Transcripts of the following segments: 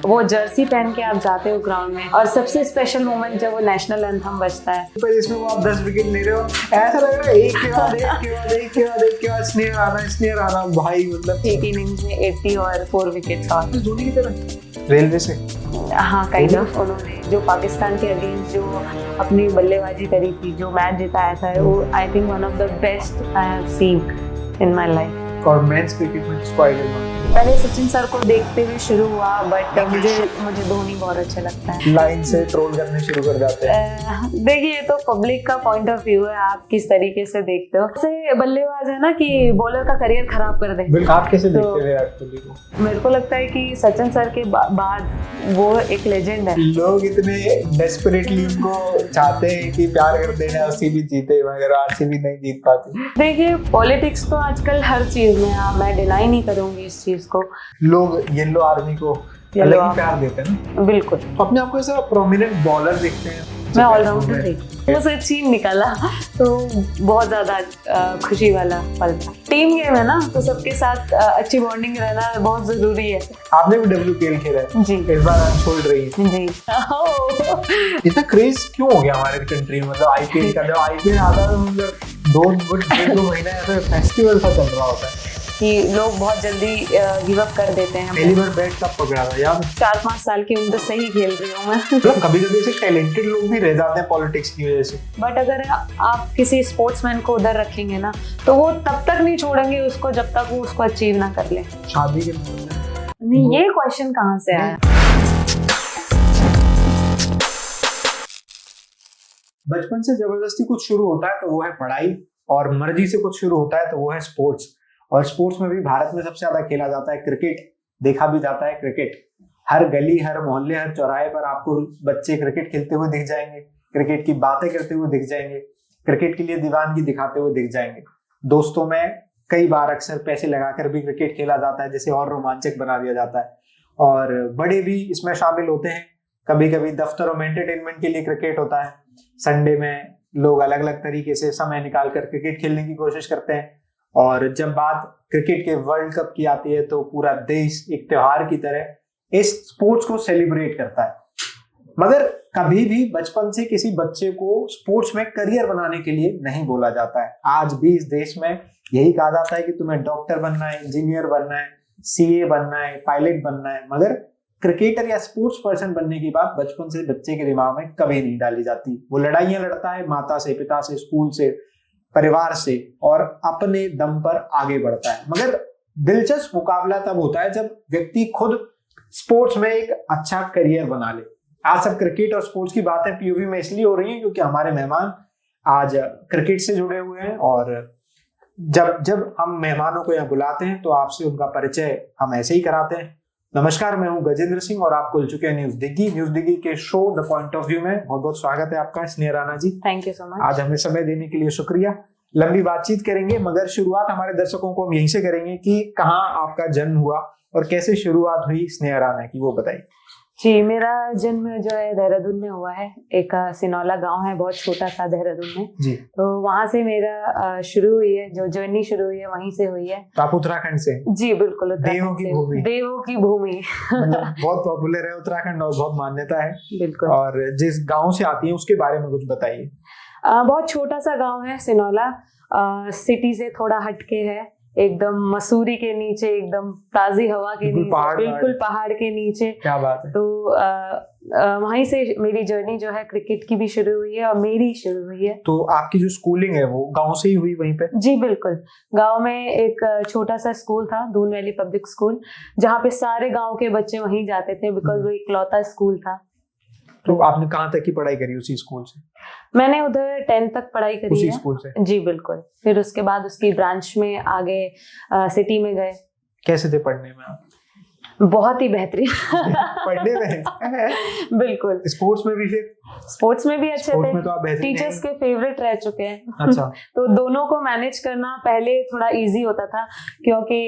वो जर्सी पहन के आप जाते हो ग्राउंड में और सबसे स्पेशल मोमेंट जब वो नेशनल एंथम बजता है, पर इसमें वो आप 10 विकेट ले रहे हो, ऐसा लग रहा है एक के बाद एक के बाद एक के बाद एक के बाद स्नेह आना भाई, मतलब एक इनिंग्स में 80 और 4 विकेट्स और धोनी की तरह रेलवे से। हाँ काइंड ऑफ। उन्होंने जो पाकिस्तान के अगेंस्ट जो अपनी बल्लेबाजी करी थी, जो मैच जिताया था, वो I think one of the best I have seen in my life. और मेंस क्रिकेट में किसको आइडल मानते हो? पहले सचिन सर को देखते हुए शुरू हुआ, बट मुझे धोनी बहुत अच्छा लगता है। लाइन से ट्रोल करने शुरू कर जाते हैं। देखिए ये तो पब्लिक का पॉइंट ऑफ व्यू है, आप किस तरीके से देखते हो। ऐसे बल्लेबाज है ना कि बॉलर का करियर खराब कर दे। आप कैसे देखते हो विराट कोहली को? मेरे को लगता है कि सचिन सर के बाद वो एक लेजेंड है। लोग इतने डेस्परेटली उनको चाहते हैं कि प्यार कर देना आरसीबी जीते, मगर आरसीबी नहीं जीत पाती। देखिए पॉलिटिक्स तो आजकल हर चीज में है, मैं डिनाई नहीं करूंगी इस चीज को। लोग येलो आर्मी को अलग ही प्यार देते हैं ना। बिल्कुल। अपने आप को ऐसा प्रोमिनेंट बॉलर देखते हैं? मैं ऑलराउंडर थी, मुझे छीन निकाला तो बहुत ज्यादा खुशी वाला पल था। टीम गेम है ना, तो सबके साथ अच्छी बॉन्डिंग रहना बहुत जरूरी है। आपने भी WPL खेला है जी, इस बार अनफोल्ड रही है जी। इतना क्रेज क्यों हो गया हमारे कंट्री में? मतलब आईपीएल का, जब आईपीएल आता है मतलब 2 महीने ऐसे फेस्टिवल सा चल रहा होता है कि लोग बहुत जल्दी गिव अप कर देते हैं। पहली बार बैट कब पकड़ा था याद? 4-5 साल की उम्र से ही खेल रही हूँ मैं। मतलब कभी-कभी ऐसे टैलेंटेड लोग भी रह जाते हैं पॉलिटिक्स की वजह से। बट अगर आप किसी स्पोर्ट्समैन को उधर रखेंगे ना, तो वो तब तक नहीं छोड़ेंगे उसको जब तक वो उसको अचीव ना कर ले। शादी के बाद नहीं, ये क्वेश्चन कहाँ से आया? बचपन से जबरदस्ती कुछ शुरू होता है तो वो है पढ़ाई, और मर्जी से कुछ शुरू होता है तो वो है स्पोर्ट्स। और स्पोर्ट्स में भी भारत में सबसे ज्यादा खेला जाता है क्रिकेट, देखा भी जाता है क्रिकेट। हर गली, हर मोहल्ले, हर चौराहे पर आपको बच्चे क्रिकेट खेलते हुए दिख जाएंगे, क्रिकेट की बातें करते हुए दिख जाएंगे, क्रिकेट के लिए दीवानगी दिखाते हुए दिख जाएंगे। दोस्तों में कई बार अक्सर पैसे लगाकर भी क्रिकेट खेला जाता है, जिसे और रोमांचक बना दिया जाता है। और बड़े भी इसमें शामिल होते हैं। कभी कभी दफ्तरों में एंटरटेनमेंट के लिए क्रिकेट होता है। संडे में लोग अलग अलग तरीके से समय निकाल कर क्रिकेट खेलने की कोशिश करते हैं। और जब बात क्रिकेट के वर्ल्ड कप की आती है तो पूरा देश एक त्योहार की तरह इस स्पोर्ट्स को सेलिब्रेट करता है। मगर कभी भी बचपन से किसी बच्चे को स्पोर्ट्स में करियर बनाने के लिए नहीं बोला जाता है। आज भी इस देश में यही कहा जाता है कि तुम्हें डॉक्टर बनना है, इंजीनियर बनना है, सीए बनना है, पायलट बनना है। मगर क्रिकेटर या स्पोर्ट्स पर्सन बनने की बात बचपन से बच्चे के दिमाग में कभी नहीं डाली जाती। वो लड़ाइयां लड़ता है माता से, पिता से, स्कूल से, परिवार से, और अपने दम पर आगे बढ़ता है। मगर दिलचस्प मुकाबला तब होता है जब व्यक्ति खुद स्पोर्ट्स में एक अच्छा करियर बना ले। आज सब क्रिकेट और स्पोर्ट्स की बातें पीओवी में इसलिए हो रही है क्योंकि हमारे मेहमान आज क्रिकेट से जुड़े हुए हैं। और जब हम मेहमानों को यहाँ बुलाते हैं तो आपसे उनका परिचय हम ऐसे ही कराते हैं। नमस्कार, मैं हूं गजेंद्र सिंह और आप खुल चुके हैं न्यूज दिग्गी के show the point of view में। बहुत बहुत स्वागत है आपका Sneh Rana ji. Thank you so much. आज हमें समय देने के लिए शुक्रिया। लंबी बातचीत करेंगे, मगर शुरुआत हमारे दर्शकों को हम यहीं से करेंगे कि कहाँ आपका जन्म हुआ और कैसे शुरुआत हुई स्नेह राणा की, वो बताइए। जी, मेरा जन्म जो है देहरादून में हुआ है। एक सिनौला गांव है, बहुत छोटा सा देहरादून में जी। तो वहां से मेरा शुरू हुई है, जो जर्नी शुरू हुई है वहीं से हुई है। तो आप उत्तराखंड से? जी बिल्कुल, देवों की भूमि। देवों की भूमि। मतलब बहुत पॉपुलर है उत्तराखंड और बहुत मान्यता है। बिल्कुल। और जिस गाँव से आती है उसके बारे में कुछ बताइए। बहुत छोटा सा गाँव है सिनौला, सिटी से थोड़ा हटके है, एकदम मसूरी के नीचे, एकदम ताजी हवा के नीचे, बिल्कुल पहाड़ के नीचे। क्या बात है। तो वहीं से मेरी जर्नी जो है क्रिकेट की भी शुरू हुई है और मेरी शुरू हुई है। तो आपकी जो स्कूलिंग है वो गांव से ही हुई वहीं पे? जी बिल्कुल। गांव में एक छोटा सा स्कूल था, दून वैली पब्लिक स्कूल, जहाँ पे सारे गांव के बच्चे वहीं जाते थे, बिकॉज वो इकलौता स्कूल था। तो आपने कहाँ तक की पढ़ाई करी उसी स्कूल से? मैंने उधर 10th तक पढ़ाई करी उसी है। स्कूल से? जी बिल्कुल। फिर उसके बाद उसकी ब्रांच में आगे सिटी में गए। कैसे थे पढ़ने में आप? बहुत ही बेहतरीन। पढ़ने में? बिल्कुल। स्पोर्ट्स में भी? फिर स्पोर्ट्स में भी अच्छे थे। में तो आप टीचर्स के फेवरेट रह चुके हैं। अच्छा। तो दोनों को मैनेज करना पहले थोड़ा इजी होता था क्योंकि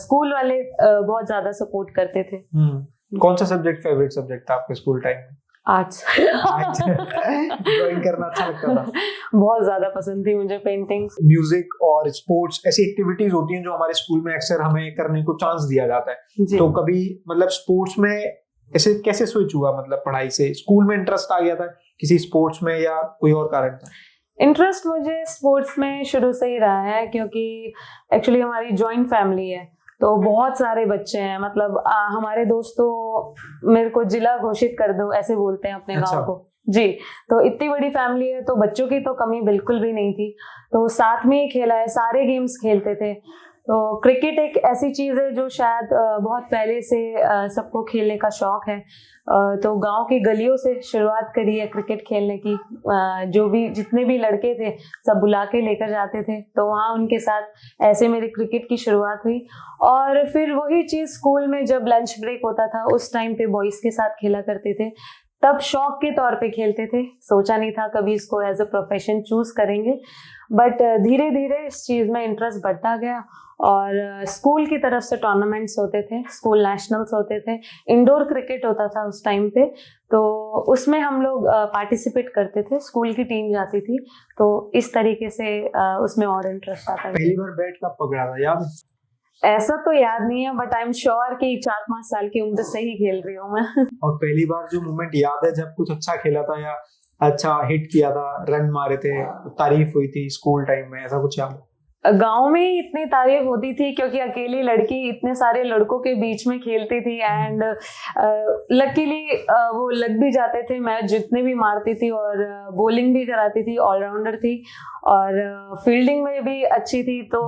स्कूल वाले बहुत ज्यादा सपोर्ट करते थे। कौन सा फेवरेट सब्जेक्ट था आपके स्कूल टाइम में? आर्ट्स। ड्राइंग करना अच्छा लगता था? बहुत ज्यादा पसंद थी मुझे पेंटिंग्स। म्यूजिक और स्पोर्ट्स ऐसी एक्टिविटीज होती हैं जो हमारे स्कूल में अक्सर हमें करने को चांस दिया जाता है। तो कभी मतलब स्पोर्ट्स में ऐसे कैसे स्विच हुआ, मतलब पढ़ाई से स्कूल में इंटरेस्ट आ गया था किसी स्पोर्ट्स में या कोई और कारण था? इंटरेस्ट मुझे स्पोर्ट्स में शुरू से ही रहा है, क्योंकि एक्चुअली हमारी जॉइंट फैमिली है, तो बहुत सारे बच्चे हैं। मतलब हमारे दोस्त तो मेरे को जिला घोषित कर दो ऐसे बोलते हैं अपने गांव को जी। तो इतनी बड़ी फैमिली है, तो बच्चों की तो कमी बिल्कुल भी नहीं थी। तो साथ में ही खेला है, सारे गेम्स खेलते थे। तो क्रिकेट एक ऐसी चीज है जो शायद बहुत पहले से सबको खेलने का शौक है। तो गांव की गलियों से शुरुआत करी है क्रिकेट खेलने की। जो भी जितने भी लड़के थे सब बुला के लेकर जाते थे, तो वहाँ उनके साथ ऐसे मेरी क्रिकेट की शुरुआत हुई। और फिर वही चीज स्कूल में जब लंच ब्रेक होता था, उस टाइम पे बॉयज के साथ खेला करते थे। तब शौक के तौर पे खेलते थे, सोचा नहीं था कभी इसको एज अ प्रोफेशन चूज करेंगे। बट धीरे धीरे इस चीज में इंटरेस्ट बढ़ता गया। और स्कूल की तरफ से टूर्नामेंट्स होते थे, स्कूल नेशनल्स होते थे, इंडोर क्रिकेट होता था उस टाइम पे, तो उसमें हम लोग पार्टिसिपेट करते थे, स्कूल की टीम जाती थी। तो इस तरीके से उसमें और इंटरेस्ट आता है। पहली बार बैट कब पकड़ा था याद? ऐसा तो याद नहीं है, बट आई एम श्योर कि 4-5 साल की उम्र से ही खेल रही हूँ मैं। और पहली बार जो मोमेंट याद है जब कुछ अच्छा खेला था या अच्छा हिट किया था, रन मारे थे, तारीफ हुई थी स्कूल टाइम में, ऐसा कुछ याद है? गांव में ही इतनी तारीफ होती थी, क्योंकि अकेली लड़की इतने सारे लड़कों के बीच में खेलती थी। एंड लकीली वो लग भी जाते थे, मैच जितने भी मारती थी, और बॉलिंग भी कराती थी, ऑलराउंडर थी, और फील्डिंग में भी अच्छी थी। तो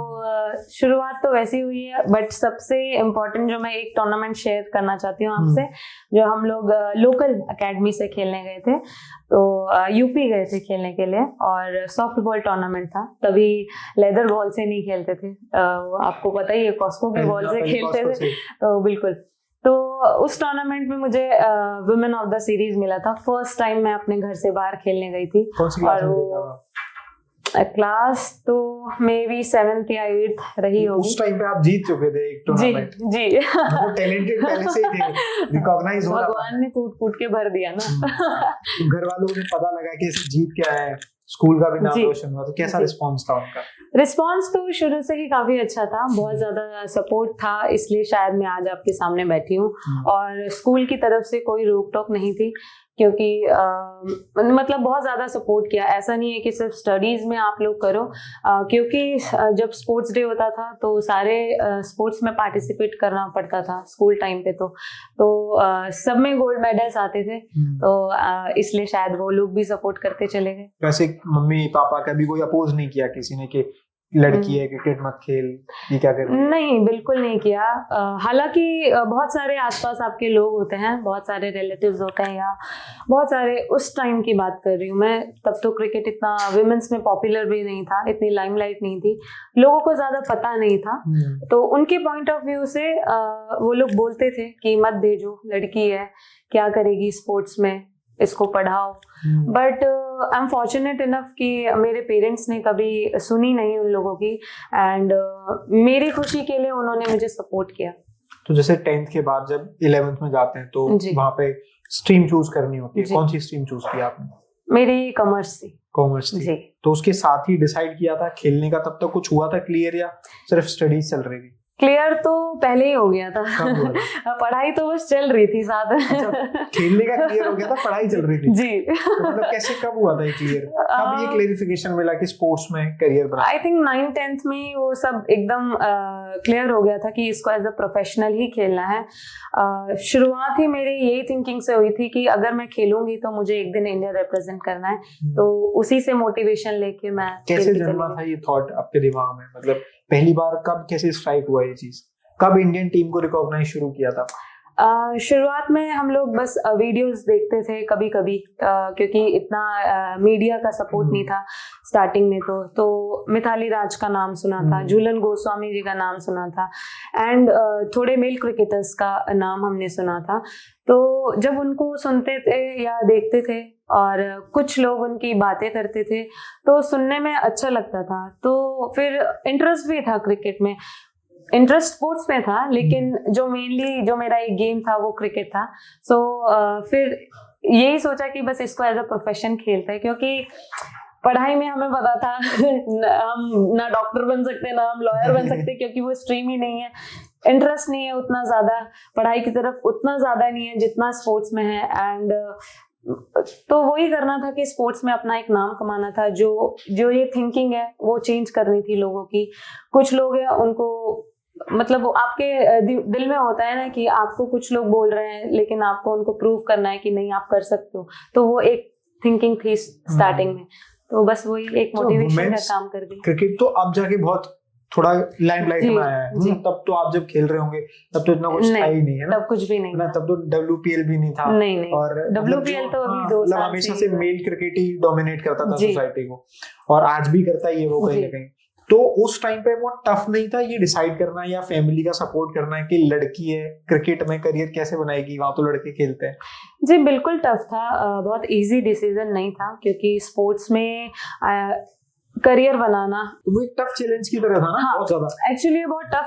शुरुआत तो वैसी हुई है। बट सबसे इम्पोर्टेंट जो मैं एक टूर्नामेंट शेयर करना चाहती हूँ आपसे, जो हम लोग लोकल एकेडमी से खेलने गए थे, तो यूपी गए थे खेलने के लिए, और सॉफ्ट बॉल टूर्नामेंट था। तभी लेदर बॉल से नहीं खेलते थे, आपको पता ही है, कॉस्को की बॉल से खेलते थे। तो बिल्कुल, तो उस टूर्नामेंट में मुझे वुमेन ऑफ द सीरीज मिला था। फर्स्ट टाइम मैं अपने घर से बाहर खेलने गई थी। और वो क्लास तो मे बी 7th या 8th रही होगी। उस टाइम पे आप जीत चुके थे एक टूर्नामेंट। जी मतलब टैलेंटेड पहले से ही थे, रिकॉग्नाइज हो रहा था। भगवान ने कूट के भर दिया ना। घर वालों को पता लगा कि ऐसे जीत के आया है, स्कूल का भी नाम रोशन हुआ, तो कैसा रिस्पांस था उनका? रिस्पांस तो शुरू से ही काफी अच्छा था, बहुत ज्यादा सपोर्ट था, इसलिए शायद मैं आज आपके सामने बैठी हूँ। और स्कूल की तरफ से कोई रोक टोक नहीं थी, क्योंकि मतलब बहुत ज़्यादा सपोर्ट किया। ऐसा नहीं है कि सिर्फ स्टडीज़ में आप लोग करो, क्योंकि जब स्पोर्ट्स डे होता था तो सारे स्पोर्ट्स में पार्टिसिपेट करना पड़ता था स्कूल टाइम पे। तो सब में गोल्ड मेडल्स आते थे, तो इसलिए शायद वो लोग भी सपोर्ट करते चले गए। वैसे मम्मी पापा का भी कोई अपोज नहीं किया किसी ने कि लड़की है क्रिकेट मत खेल, ये क्या कर रही है? नहीं, बिल्कुल नहीं किया। हालांकि बहुत सारे आसपास आपके लोग होते हैं, बहुत सारे रिलेटिव्स होते हैं, या बहुत सारे, उस टाइम की बात कर रही हूँ मैं, तब तो क्रिकेट इतना विमेंस में पॉपुलर भी नहीं था, इतनी लाइमलाइट नहीं थी, लोगों को ज्यादा पता नहीं था। तो उनके पॉइंट ऑफ व्यू से वो लोग बोलते थे कि मत भेजो, लड़की है, क्या करेगी स्पोर्ट्स में, इसको पढ़ाओ। But I am fortunate enough कि मेरे पेरेंट्स ने कभी सुनी नहीं उन लोगों की, एंड मेरी खुशी के लिए उन्होंने मुझे सपोर्ट किया। तो जैसे 10th के बाद जब 11th में जाते हैं तो वहाँ पे स्ट्रीम चूज करनी होती है, कौन सी स्ट्रीम चूज की आपने? मेरी कॉमर्स थी। कॉमर्स थी, तो उसके साथ ही डिसाइड किया था खेलने का, तब तक कुछ हुआ था क्लियर या सिर्फ स्टडीज चल रही थी? क्लियर तो पहले ही हो गया था। पढ़ाई तो बस चल रही थी साथ। अच्छा, खेलने का क्लियर हो गया था, पढ़ाई चल रही थी जी। तो मतलब कैसे, कब हुआ था ये क्लियर, कब ये क्लैरिफिकेशन मिला कि स्पोर्ट्स में करियर बना? आई थिंक 9th-10th में वो सब एकदम क्लियर हो गया था कि इसको एज अ प्रोफेशनल ही खेलना है। शुरुआत ही मेरी यही थिंकिंग से हुई थी कि अगर मैं खेलूंगी तो मुझे एक दिन इंडिया रिप्रेजेंट करना है, तो उसी से मोटिवेशन लेके मैं। कैसे जन्मा था ये थॉट आपके दिमाग में, मतलब पहली बार कब, कैसे स्ट्राइक हुआ ये चीज, कब इंडियन टीम को रिकॉग्नाइज शुरू किया था? शुरुआत में हम लोग बस वीडियोस देखते थे कभी कभी, क्योंकि इतना मीडिया का सपोर्ट नहीं था स्टार्टिंग में। तो मिताली राज का नाम सुना था, झूलन गोस्वामी जी का नाम सुना था, एंड थोड़े मेल क्रिकेटर्स का नाम हमने सुना था। तो जब उनको सुनते थे या देखते थे और कुछ लोग उनकी बातें करते थे तो सुनने में अच्छा लगता था। तो फिर इंटरेस्ट भी था क्रिकेट में, इंटरेस्ट स्पोर्ट्स में था, लेकिन जो मेनली जो मेरा एक गेम था वो क्रिकेट था। सो फिर यही सोचा कि बस इसको एज अ प्रोफेशन खेलते हैं, क्योंकि पढ़ाई में हमें पता था हम ना डॉक्टर बन सकते ना हम लॉयर बन सकते, क्योंकि वो स्ट्रीम ही नहीं है। इंटरेस्ट नहीं है उतना ज़्यादा, पढ़ाई की तरफ उतना ज़्यादा नहीं है जितना स्पोर्ट्स में है। एंड तो वही करना था कि स्पोर्ट्स में अपना एक नाम कमाना था। जो ये थिंकिंग है वो चेंज करनी थी लोगों की। कुछ लोग हैं उनको मतलब वो आपके दिल में होता है ना कि आपको कुछ लोग बोल रहे हैं लेकिन आपको उनको प्रूव करना है कि नहीं आप कर सकते हो, तो वो एक थिंकिंग थी स्टार्टिंग में। तो बस वही एक मोटिवेशन का काम कर दी। क्रिकेट तो अब जाके बहुत थोड़ा लाइमलाइट में आया है। तब तो आप जब खेल रहे होंगे तब तो इतना कुछ था ही नहीं है ना, तब कुछ भी नहीं ना, तब तो WPL भी नहीं था। नहीं। और WPL तो अभी 2 साल हमेशा से मेल क्रिकेट ही डोमिनेट करता था सोसाइटी को, और आज भी करता ही है वो कहीं ना कहीं। तो उस टाइम पे बहुत टफ नहीं था ये डिसाइड करना या फैमिली का सपोर्ट करना है कि लड़की है क्रिकेट में करियर कैसे बनाएगी, वहां तो लड़के खेलते हैं? जी बिल्कुल टफ था, बहुत इजी डिसीजन नहीं था, क्योंकि स्पोर्ट्स में करियर बनाना वो एक टफ चैलेंज की तरह था ना। बहुत ज्यादा एक्चुअली बहुत टफ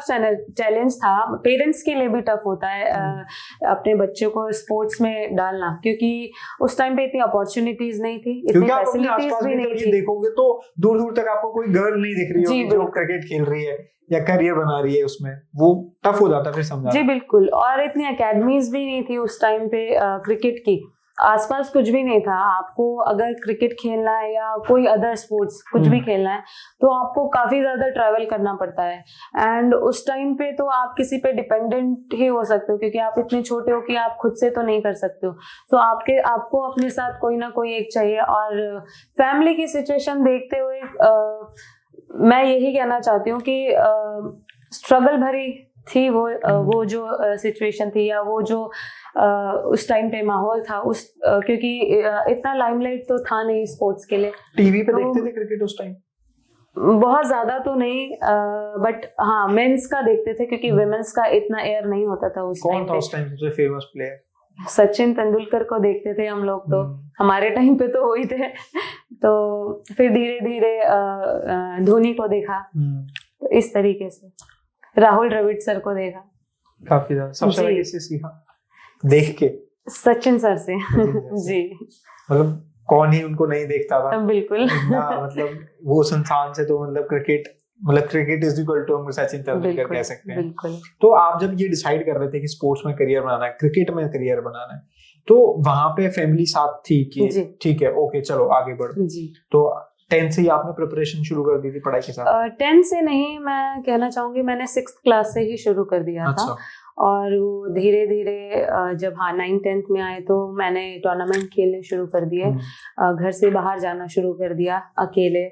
चैलेंज था, पेरेंट्स के लिए भी टफ होता है अपने बच्चों को स्पोर्ट्स में डालना, क्योंकि उस टाइम पे इतनी अपॉर्चुनिटीज नहीं थी, इतनी फैसिलिटीज भी नहीं थी। देखोगे तो दूर दूर तक आपको कोई गर्ल नहीं दिख रही होगी जो क्रिकेट खेल रही है या करियर बना रही है, उसमें वो टफ हो जाता है फिर समझाना। जी बिल्कुल, और इतनी एकेडमीज भी नहीं थी उस टाइम पे क्रिकेट की, आसपास कुछ भी नहीं था। आपको अगर क्रिकेट खेलना है या कोई अदर स्पोर्ट्स कुछ भी खेलना है तो आपको काफी ज्यादा ट्रैवल करना पड़ता है। एंड उस टाइम पे तो आप किसी पे डिपेंडेंट ही हो सकते हो, क्योंकि आप इतने छोटे हो कि आप खुद से तो नहीं कर सकते हो। तो आपको अपने साथ कोई ना कोई एक चाहिए। और फैमिली की सिचुएशन देखते हुए मैं यही कहना चाहती हूँ कि स्ट्रगल भरी थी वो जो सिचुएशन थी, या वो जो उस टाइम पे माहौल था उस क्योंकि इतना लाइमलाइट तो था नहीं स्पोर्ट्स के लिए। टीवी पे देखते थे क्रिकेट उस टाइम? बहुत ज्यादा तो नहीं, बट हाँ मेंस का देखते थे, क्योंकि विमेंस का इतना एयर नहीं होता था उस टाइम पे। कौन था उस टाइम सबसे फेमस प्लेयर? सचिन तेंदुलकर को देखते थे हम लोग तो, हमारे टाइम पे तो वही थे। तो फिर धीरे धीरे धोनी को देखा, तो इस तरीके से राहुल द्रविड़ सर को देखा। काफी ज्यादा। सबसे पहले किससे सीखा देख के? सचिन सर से। जी मतलब कौन ही उनको नहीं देखता था। बिल्कुल मतलब वो संस्थान से तो मतलब क्रिकेट इज इक्वल टू हम सचिन तेंदुलकर कह सकते हैं। बिल्कुल। तो आप जब ये डिसाइड कर रहे थे कि स्पोर्ट्स में करियर बनाना है, क्रिकेट में करियर बनाना है, तो वहां पे फैमिली साथ थी कि ठीक है ओके चलो आगे बढ़ो? जी। तो 10th से ही आपने प्रिपरेशन शुरू कर दी थी पढ़ाई के साथ? 10th से नहीं, मैं कहना चाहूंगी मैंने 6th क्लास से ही शुरू कर दिया था। और वो धीरे धीरे जब 9th 10th में आए तो मैंने टूर्नामेंट खेलने शुरू कर दिए, घर से बाहर जाना शुरू कर दिया अकेले,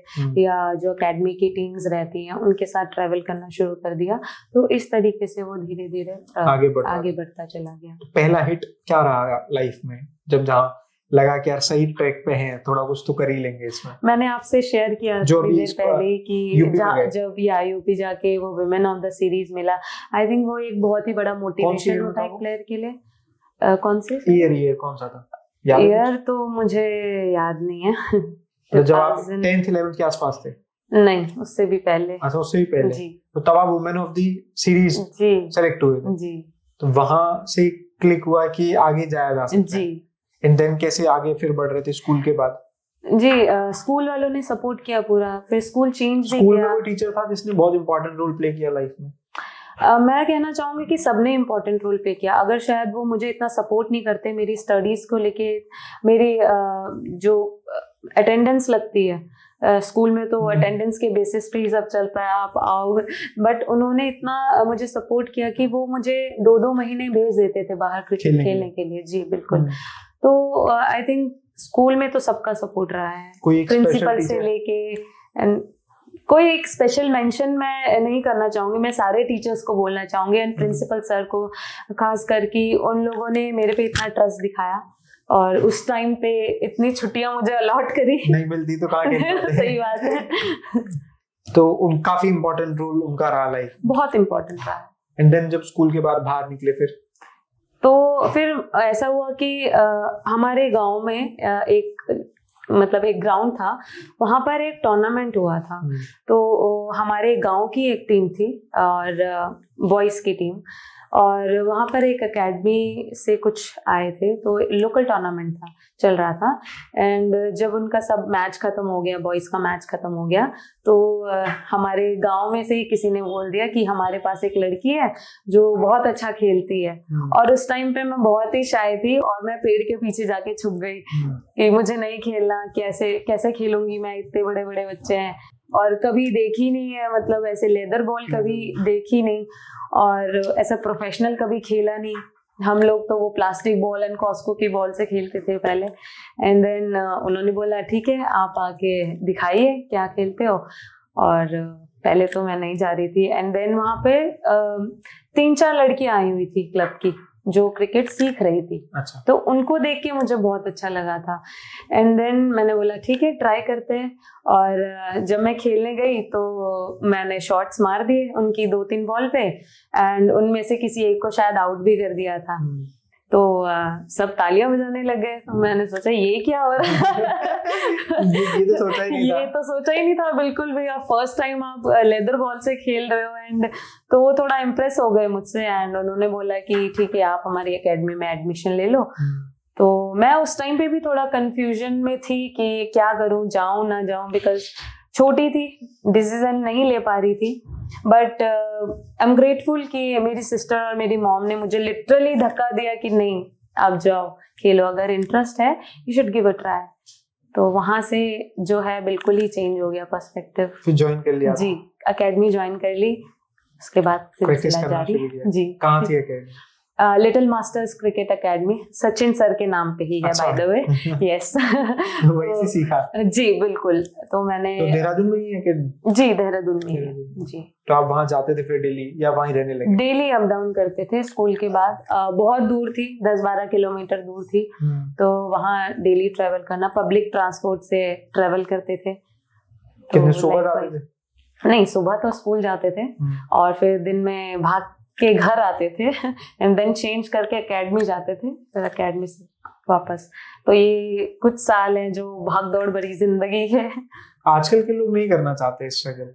या जो एकेडमी की टीम्स रहती हैं उनके साथ ट्रैवल करना शुरू कर दिया। तो इस तरीके से वो धीरे धीरे आगे बढ़ता चला गया। तो पहला हिट क्या रहा लाइफ में, जब जहाँ लगा कि यार सही ट्रैक पे हैं, थोड़ा कुछ तो कर ही लेंगे इसमें? मैंने आपसे शेयर किया थोड़ी देर पहले कि जब यूपी जाके वो वुमेन ऑफ द सीरीज मिला, आई थिंक वो एक बहुत ही बड़ा मोटिवेशन होता है एक प्लेयर के लिए। कौन से ईयर कौन सा था? ईयर तो मुझे याद नहीं है। तो जब आप 10th 11th के आसपास थे? नहीं, उससे भी पहले। अच्छा, उससे भी पहले जी। तो तब आप women of the series select हुए जी। तो वहां से क्लिक हुआ कि आगे जाया जा सकता है जी। एंड देन कैसे आगे फिर बढ़ रहे थे स्कूल के बाद? जी स्कूल वालों ने सपोर्ट किया पूरा, फिर स्कूल चेंज भी किया। स्कूल में कोई टीचर था जिसने बहुत इंपॉर्टेंट रोल प्ले किया लाइफ में? मैं कहना चाहूंगी कि सबने इम्पोर्टेंट रोल प्ले किया। अगर शायद वो मुझे इतना सपोर्ट नहीं करते मेरी स्टडीज को लेके, मेरी जो अटेंडेंस लगती है स्कूल में, तो अटेंडेंस के बेसिस पे ही सब चलता है, आप आओ, बट उन्होंने इतना मुझे सपोर्ट किया कि वो मुझे 2-2 महीने भेज देते थे बाहर क्रिकेट खेलने के लिए। जी बिल्कुल। तो आई थिंक स्कूल में तो सबका सपोर्ट रहा है, प्रिंसिपल से लेके, एंड कोई एक स्पेशल मेंशन मैं नहीं करना चाहूंगी, मैं सारे टीचर्स को बोलना चाहूंगी एंड प्रिंसिपल सर को खास करके, उन लोगों ने मेरे पे इतना ट्रस्ट दिखाया और उस टाइम पे इतनी छुट्टियां मुझे अलॉट करी, नहीं मिलती तो कहाँ सही बात है। तो काफी इम्पोर्टेंट रोल उनका रहा लाइफ, बहुत इम्पोर्टेंट रहा। एंड देन जब स्कूल के बाद बाहर निकले फिर ऐसा हुआ कि हमारे गांव में एक ग्राउंड था, वहां पर एक टूर्नामेंट हुआ था। तो हमारे गांव की एक टीम थी और बॉयज की टीम, और वहाँ पर एक एकेडमी से कुछ आए थे, तो लोकल टूर्नामेंट था, चल रहा था। एंड जब उनका सब मैच खत्म हो गया, बॉयज़ का मैच खत्म हो गया, तो हमारे गांव में से ही किसी ने बोल दिया कि हमारे पास एक लड़की है जो बहुत अच्छा खेलती है। और उस टाइम पे मैं बहुत ही शाय थी और मैं पेड़ के पीछे जाके छुप गई कि मुझे नहीं खेलना, कैसे कैसे खेलूंगी मैं, इतने बड़े बड़े बच्चे हैं और कभी देखी नहीं है, मतलब ऐसे लेदर बॉल कभी देखी नहीं और ऐसा प्रोफेशनल कभी खेला नहीं। हम लोग तो वो प्लास्टिक बॉल एंड कॉस्को की बॉल से खेलते थे पहले। एंड देन उन्होंने बोला ठीक है आप आके दिखाइए क्या खेलते हो, और पहले तो मैं नहीं जा रही थी। एंड देन वहाँ पे 3-4 लड़कियां आई हुई थी क्लब की जो क्रिकेट सीख रही थी। अच्छा। तो उनको देख के मुझे बहुत अच्छा लगा था। एंड देन मैंने बोला ठीक है ट्राई करते हैं। और जब मैं खेलने गई तो मैंने शॉट्स मार दिए उनकी 2-3 बॉल पे, एंड उनमें से किसी एक को शायद आउट भी कर दिया था। तो सब तालियां बजाने लग गए। तो मैंने सोचा ये क्या हो रहा है। ये तो सोचा ही नहीं था। ये तो सोचा ही नहीं था बिल्कुल भी। आप फर्स्ट टाइम आप लेदर बॉल से खेल रहे हो। एंड तो वो थोड़ा इम्प्रेस हो गए मुझसे एंड उन्होंने बोला कि ठीक है आप हमारी एकेडमी में एडमिशन ले लो। तो मैं उस टाइम पे भी थोड़ा कंफ्यूजन में थी कि क्या करूं, जाऊं ना जाऊं, बिकॉज छोटी थी, डिसीजन नहीं ले पा रही थी। बट आई एम ग्रेटफुल कि मेरी सिस्टर और मेरी मॉम ने मुझे लिटरली धक्का दिया कि नहीं आप जाओ खेलो, अगर इंटरेस्ट है you should give a try. तो वहां से जो है बिल्कुल ही चेंज हो गया पर्सपेक्टिव। फिर ज्वाइन कर लिया? जी, एकेडमी ज्वाइन कर ली, उसके बाद सिलसिला जारी। जी। कहाँ थी academy? Little masters cricket academy, Sachin sir के नाम पे ही है बाय द वे। यस। वहीं से सीखा? जी बिल्कुल। तो मैंने तो देहरादून में ही है एकेडमी? जी देहरादून में ही। जी। तो आप वहाँ जाते थे फिर डेली या वहीं रहने लगे? डेली अप डाउन करते थे स्कूल के बाद। बहुत दूर थी, 10-12 किलोमीटर दूर थी। तो वहाँ डेली ट्रेवल करना, पब्लिक ट्रांसपोर्ट से ट्रेवल करते थे। कितने सुबह जाते थे? नहीं, सुबह तो स्कूल जाते थे और फिर दिन में भाग के घर आते थे एंड देन चेंज करके एकेडमी जाते थे, फिर एकेडमी से वापस। तो ये कुछ साल हैं जो भाग दौड़ भरी जिंदगी है। आजकल के लोग नहीं करना चाहते स्ट्रगल।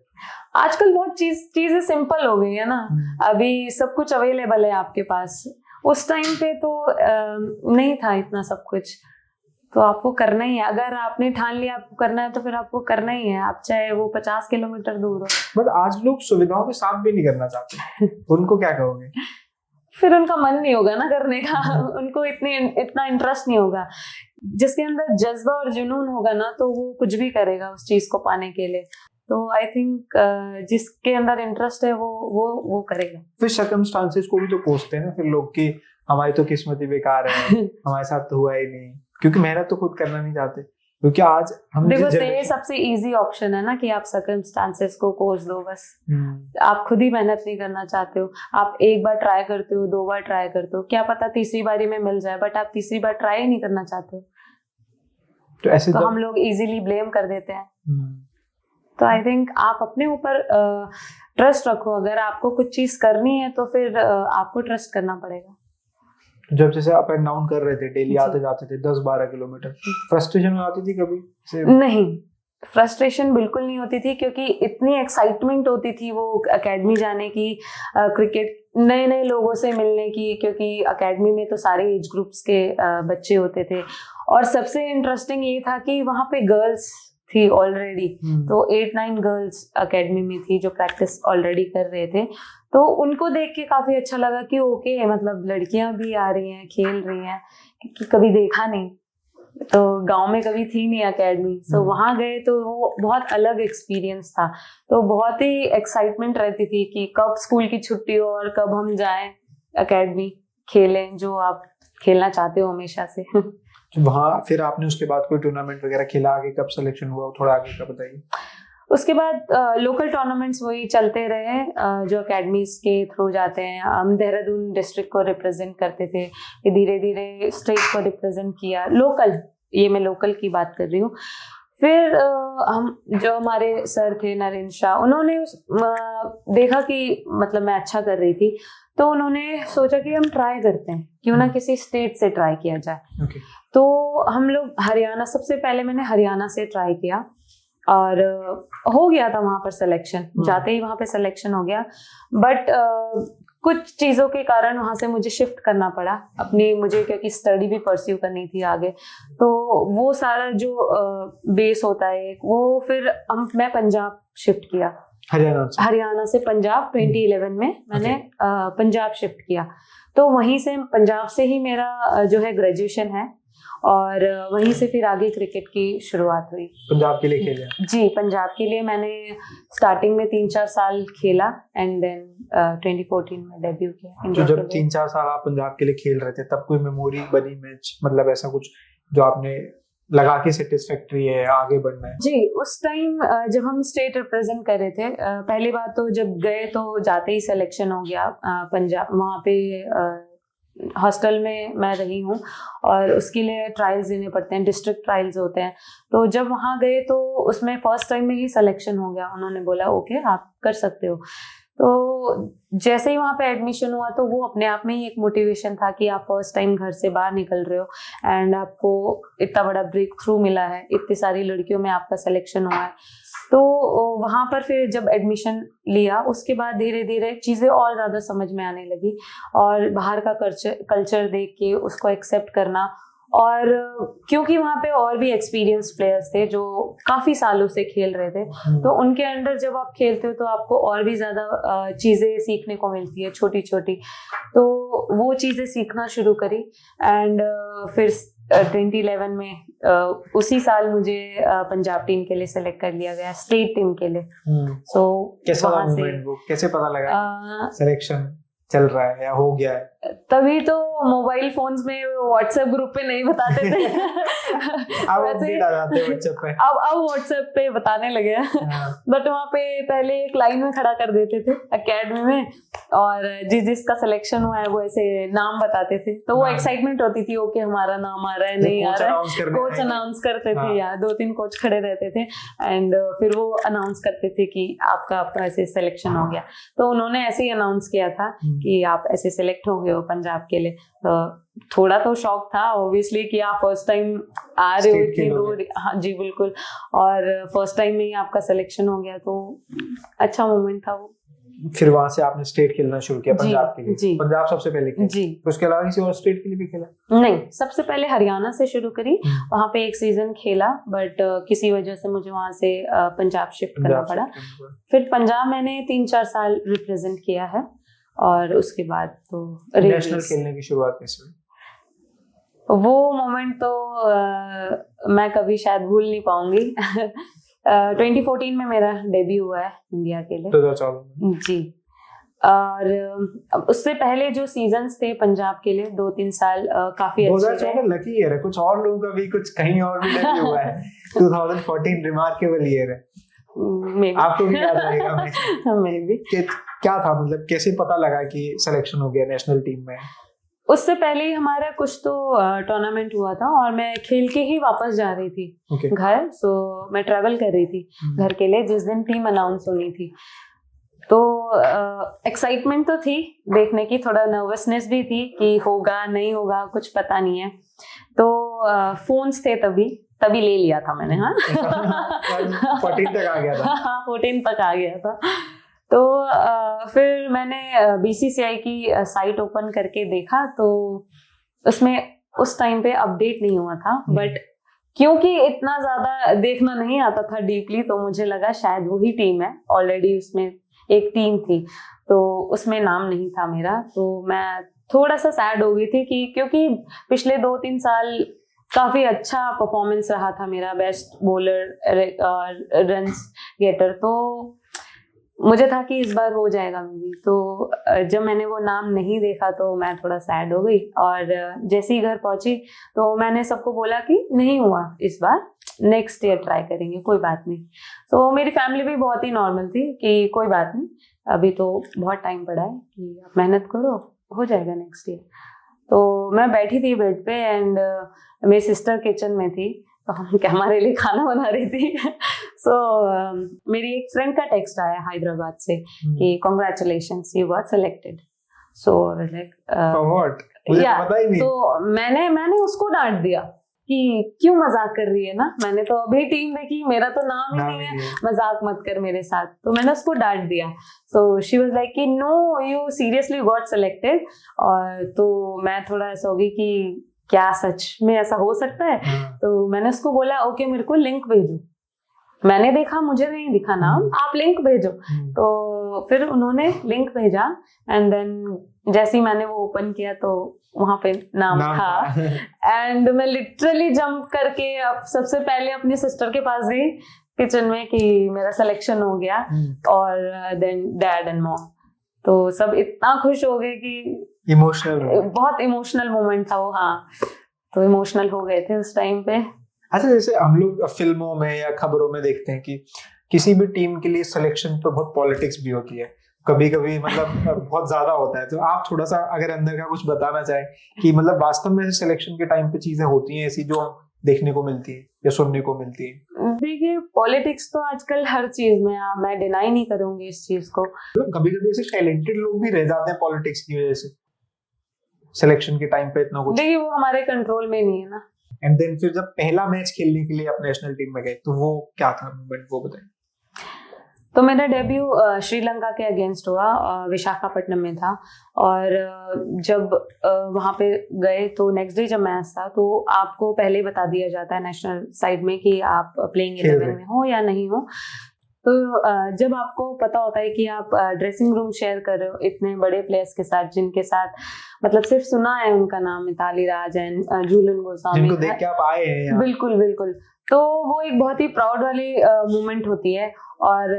आजकल बहुत चीजें सिंपल हो गई है ना। अभी सब कुछ अवेलेबल है आपके पास। उस टाइम पे तो नहीं था इतना सब कुछ, तो आपको करना ही है। अगर आपने ठान लिया आपको करना है तो फिर आपको करना ही है, आप चाहे वो 50 किलोमीटर दूर हो। बट आज लोग सुविधाओं के साथ भी नहीं करना चाहते, उनको क्या कहोगे? फिर उनका मन नहीं होगा ना करने का। उनको इतना इंटरेस्ट नहीं होगा। जिसके अंदर जज्बा और जुनून होगा ना तो वो कुछ भी करेगा उस चीज को पाने के लिए। तो आई थिंक जिसके अंदर इंटरेस्ट है वो करेगा। फिर सर्कमस्टांसेस को भी तो कोसते हैं ना फिर लोग कि हमारी तो किस्मत ही बेकार है, हमारे साथ तो हुआ ही नहीं, क्योंकि मेहनत तो खुद करना नहीं चाहते। क्योंकि आज हम देखो ये सबसे इजी ऑप्शन है ना कि आप सर्कमस्टांसेस को कोस दो बस। आप खुद ही मेहनत नहीं करना चाहते हो। आप एक बार ट्राई करते हो, 2 बार ट्राई करते हो, क्या पता तीसरी बारी में मिल जाए, बट आप तीसरी बार ट्राई ही नहीं करना चाहते हो। तो ऐसे तो हम लोग इजीली ब्लेम कर देते हैं। तो आई थिंक आप अपने ऊपर ट्रस्ट रखो। अगर आपको कुछ चीज करनी है तो फिर आपको ट्रस्ट करना पड़ेगा। जब जैसे अप एंड डाउन कर रहे थे, डेली आते जाते थे 10-12 किलोमीटर, फ्रस्ट्रेशन आती थी कभी से? नहीं, फ्रस्ट्रेशन बिल्कुल नहीं होती थी, क्योंकि इतनी एक्साइटमेंट होती थी वो एकेडमी जाने की, क्रिकेट नए नए लोगों से मिलने की, क्योंकि एकेडमी में तो सारे एज ग्रुप्स के बच्चे होते थे। और सबसे इंटरेस्टिंग ये था कि वहाँ पे गर्ल्स थी ऑलरेडी। तो 8-9 गर्ल्स एकेडमी में थी जो प्रैक्टिस ऑलरेडी कर रहे थे। तो उनको देख के काफी अच्छा लगा कि ओके, मतलब लड़कियां भी आ रही हैं, खेल रही हैं, कि कभी देखा नहीं। तो गांव में कभी थी नहीं एकेडमी, तो वहां गए तो वो बहुत अलग एक्सपीरियंस था। तो बहुत ही एक्साइटमेंट रहती थी कि कब स्कूल की छुट्टी हो और कब हम जाएं एकेडमी खेलें, जो आप खेलना चाहते हो हमेशा से। वहाँ फिर आपने उसके बाद कोई टूर्नामेंट वगैरह खेला? आगे कब सिलेक्शन हुआ, थोड़ा आगे का बताइए। उसके बाद लोकल टूर्नामेंट्स वही चलते रहे जो एकेडमीज के थ्रू जाते हैं। हम देहरादून डिस्ट्रिक्ट को रिप्रेजेंट करते थे, धीरे धीरे स्टेट को रिप्रेजेंट किया। लोकल, ये मैं लोकल की बात कर रही हूँ। फिर हम जो हमारे सर थे नरेंद्र शाह, उन्होंने देखा कि मतलब मैं अच्छा कर रही थी, तो उन्होंने सोचा कि हम ट्राई करते हैं, क्यों ना किसी स्टेट से ट्राई किया जाए। तो हम लोग हरियाणा, सबसे पहले मैंने हरियाणा से ट्राई किया और हो गया था वहां पर सिलेक्शन। जाते ही वहां पे सिलेक्शन हो गया। बट कुछ चीज़ों के कारण वहाँ से मुझे शिफ्ट करना पड़ा अपनी, मुझे क्योंकि स्टडी भी परस्यू करनी थी आगे, तो वो सारा जो बेस होता है वो फिर मैं पंजाब शिफ्ट किया। हरियाणा से पंजाब 2011 में मैंने पंजाब शिफ्ट किया। तो वहीं से पंजाब से ही मेरा जो है ग्रेजुएशन है और वहीं से फिर आगे क्रिकेट की शुरुआत हुई। पंजाब के लिए खेला? जी, पंजाब के लिए मैंने स्टार्टिंग में 3-4 साल खेला एंड देन 2014 में डेब्यू किया। तो जब 3-4 साल आप पंजाब के लिए खेल रहे थे तब कोई मेमोरी बनी मैच, मतलब ऐसा कुछ जो आपने लगा के सेटिस्फैक्टरी है, आगे बढ़ना है? जी, उस टाइम जब हम स्टेट रिप्रेजेंट कर रहे थे, पहली बात तो जब गए तो जाते ही सिलेक्शन हो गया पंजाब। वहाँ पे हॉस्टल में मैं रही हूँ और उसके लिए ट्रायल्स देने पड़ते हैं, डिस्ट्रिक्ट ट्रायल्स होते हैं। तो जब वहाँ गए तो उसमें फर्स्ट टाइम में ही सिलेक्शन हो गया। उन्होंने बोला ओके आप कर सकते हो। तो जैसे ही वहाँ पे एडमिशन हुआ तो वो अपने आप में ही एक मोटिवेशन था कि आप फर्स्ट टाइम घर से बाहर निकल रहे हो एंड आपको इतना बड़ा ब्रेक थ्रू मिला है, इतनी सारी लड़कियों में आपका सिलेक्शन हुआ है। तो वहाँ पर फिर जब एडमिशन लिया उसके बाद धीरे धीरे चीज़ें और ज़्यादा समझ में आने लगी और बाहर का कल्चर देख के उसको एक्सेप्ट करना। और क्योंकि वहाँ पे और भी एक्सपीरियंस प्लेयर्स थे जो काफ़ी सालों से खेल रहे थे, तो उनके अंडर जब आप खेलते हो तो आपको और भी ज़्यादा चीज़ें सीखने को मिलती है छोटी छोटी। तो वो चीज़ें सीखना शुरू करी एंड फिर 2011 में उसी साल मुझे पंजाब टीम के लिए सेलेक्ट कर लिया गया, स्टेट टीम के लिए। सो कैसा मोमेंट, वो कैसे पता लगा सिलेक्शन चल रहा है या हो गया है? तभी तो मोबाइल फोन्स में व्हाट्सएप ग्रुप पे नहीं बताते थे। अब व्हाट्सएप पे बताने लगे। बट वहाँ पे पहले एक लाइन में खड़ा कर देते थे एकेडमी में और जिसका सिलेक्शन हुआ है वो ऐसे नाम बताते थे, तो वो एक्साइटमेंट होती थी ओके हमारा नाम आ रहा है नहीं आ रहा है। कोच अनाउंस करते थे या 2-3 कोच खड़े रहते थे एंड फिर वो अनाउंस करते थे कि आपका ऐसे सिलेक्शन हो गया। तो उन्होंने ऐसे ही अनाउंस किया था कि आप ऐसे सिलेक्ट हो गए हो पंजाब के लिए। तो थोड़ा तो शौक था ऑब्वियसली कि आप फर्स्ट टाइम आ रहे हो इतनी दूर। हाँ जी बिल्कुल, और फर्स्ट टाइम में ही आपका सिलेक्शन हो गया तो अच्छा मोमेंट था वो। फिर वहां से आपने स्टेट खेलना शुरू किया पंजाब के लिए? जी। पंजाब सबसे पहले खेला? जी। उसके अलावा किसी और स्टेट के लिए भी खेला? नहीं, सबसे पहले हरियाणा से शुरू करी, वहाँ पे एक सीजन खेला बट किसी वजह से मुझे वहाँ से पंजाब शिफ्ट करना पड़ा। फिर पंजाब मैंने 3-4 साल रिप्रेजेंट किया है और उसके बाद तो नेशनल खेलने की शुरुआत कैसे हुई? वो मोमेंट तो मैं कभी शायद भूल नहीं पाऊंगी। 2014 में मेरा डेब्यू हुआ है इंडिया के लिए। 2014 जी। और उससे पहले जो सीजन्स थे पंजाब के लिए 2-3 साल काफी अच्छे रहे। 2014 लकी ईयर है, कुछ और लोगों का भी कुछ कहीं और भी डेब्यू हुआ है। 2014 रिमार्केबल ईयर है, आपको भी याद रहेगा। मैं भी क्या था, मतलब कैसे पता लगा कि सिलेक्शन हो गया नेशनल टीम में? उससे पहले ही हमारा कुछ तो टूर्नामेंट हुआ था और मैं खेल के ही वापस जा रही थी घर। सो मैं ट्रैवल कर रही थी घर के लिए जिस दिन टीम अनाउंस होनी थी। तो एक्साइटमेंट तो थी देखने की, थोड़ा नर्वसनेस भी थी कि होगा नहीं होगा कुछ पता नहीं है। तो फोन्स थे तभी ले लिया था मैंने। हाँ 14 तक आ गया था। हाँ 14 तक आ गया था। तो फिर मैंने BCCI की साइट ओपन करके देखा तो उसमें उस टाइम पे अपडेट नहीं हुआ था, बट क्योंकि इतना ज़्यादा देखना नहीं आता था डीपली तो मुझे लगा शायद वही टीम है। ऑलरेडी उसमें एक टीम थी तो उसमें नाम नहीं था मेरा, तो मैं थोड़ा सा सैड हो गई थी कि क्योंकि पिछले 2-3 साल काफ़ी अच्छा परफॉर्मेंस रहा था मेरा, बेस्ट बॉलर और रन्स गेटर, तो मुझे था कि इस बार हो जाएगा मेरी। तो जब मैंने वो नाम नहीं देखा तो मैं थोड़ा सैड हो गई और जैसे ही घर पहुंची तो मैंने सबको बोला कि नहीं हुआ इस बार, नेक्स्ट ईयर ट्राई करेंगे, कोई बात नहीं। तो मेरी फैमिली भी बहुत ही नॉर्मल थी कि कोई बात नहीं, अभी तो बहुत टाइम पड़ा है कि आप मेहनत करो, हो जाएगा नेक्स्ट ईयर। तो मैं बैठी थी बेड पे एंड मेरी सिस्टर किचन में थी तो हमारे लिए खाना बना रही थी। सो मेरी एक फ्रेंड का टेक्स्ट आया हैदराबाद से कि congratulations you got selected. So like what, मुझे पता ही नहीं। तो मैंने उसको डांट दिया कि क्यों मजाक कर रही है ना, मैंने तो अभी टीम देखी, मेरा तो नाम ही नहीं है, मजाक मत कर मेरे साथ। तो मैंने उसको डांट दिया। सो शी वाज लाइक कि no you seriously got selected. और तो मैं थोड़ा ऐसा होगी कि क्या सच में ऐसा हो सकता है। तो मैंने उसको बोला ओके मेरे को लिंक भेजो। मैंने देखा, मुझे नहीं दिखा नाम, आप लिंक भेजो। तो फिर उन्होंने लिंक भेजा एंड देन जैसे ही मैंने वो ओपन किया तो वहां पे नाम था। एंड मैं लिटरली जंप करके अब सबसे पहले अपनी सिस्टर के पास गई किचन में कि मेरा सिलेक्शन हो गया। और देन डैड एंड मॉम, तो सब इतना खुश हो गए कि बहुत इमोशनल मोमेंट था वो। हाँ, तो इमोशनल हो गए थे उस टाइम पे। अच्छा, जैसे हम लोग फिल्मों में या खबरों में देखते हैं कि किसी भी टीम के लिए सिलेक्शन पे बहुत पॉलिटिक्स भी होती है, कभी कभी मतलब बहुत ज्यादा होता है। तो आप थोड़ा सा अगर अंदर का कुछ बताना चाहें कि मतलब वास्तव में सिलेक्शन के टाइम पे चीजें होती हैं ऐसी जो देखने को मिलती है या सुनने को मिलती है? देखिए पॉलिटिक्स तो आजकल हर चीज में, मैं डिनाई नहीं करूंगी इस चीज को। कभी कभी ऐसे टैलेंटेड लोग भी रह जाते हैं पॉलिटिक्स की वजह से सिलेक्शन के टाइम पे इतना कुछ। देखिए वो हमारे कंट्रोल में नहीं है ना। एंड देन फिर जब पहला मैच खेलने के लिए आप नेशनल टीम में गए तो वो क्या था मोमेंट, वो बताएं। तो मेरा डेब्यू श्रीलंका के अगेंस्ट हुआ, विशाखापट्टनम में था। और जब वहां पे गए तो नेक्स्ट डे जब मैच था तो आपको पहले ही बता दिया जाता है नेशनल साइड में कि आप प्लेइंग 11 में हो या नहीं हो। तो जब आपको पता होता है कि आप ड्रेसिंग रूम शेयर कर रहे हो इतने बड़े प्लेयर्स के साथ जिनके साथ मतलब सिर्फ सुना है उनका नाम, मिताली राज एंड झूलन गोस्वामी, जिनको देख के आप आए हैं यहाँ। बिल्कुल बिल्कुल। तो वो एक बहुत ही प्राउड वाली मोमेंट होती है। और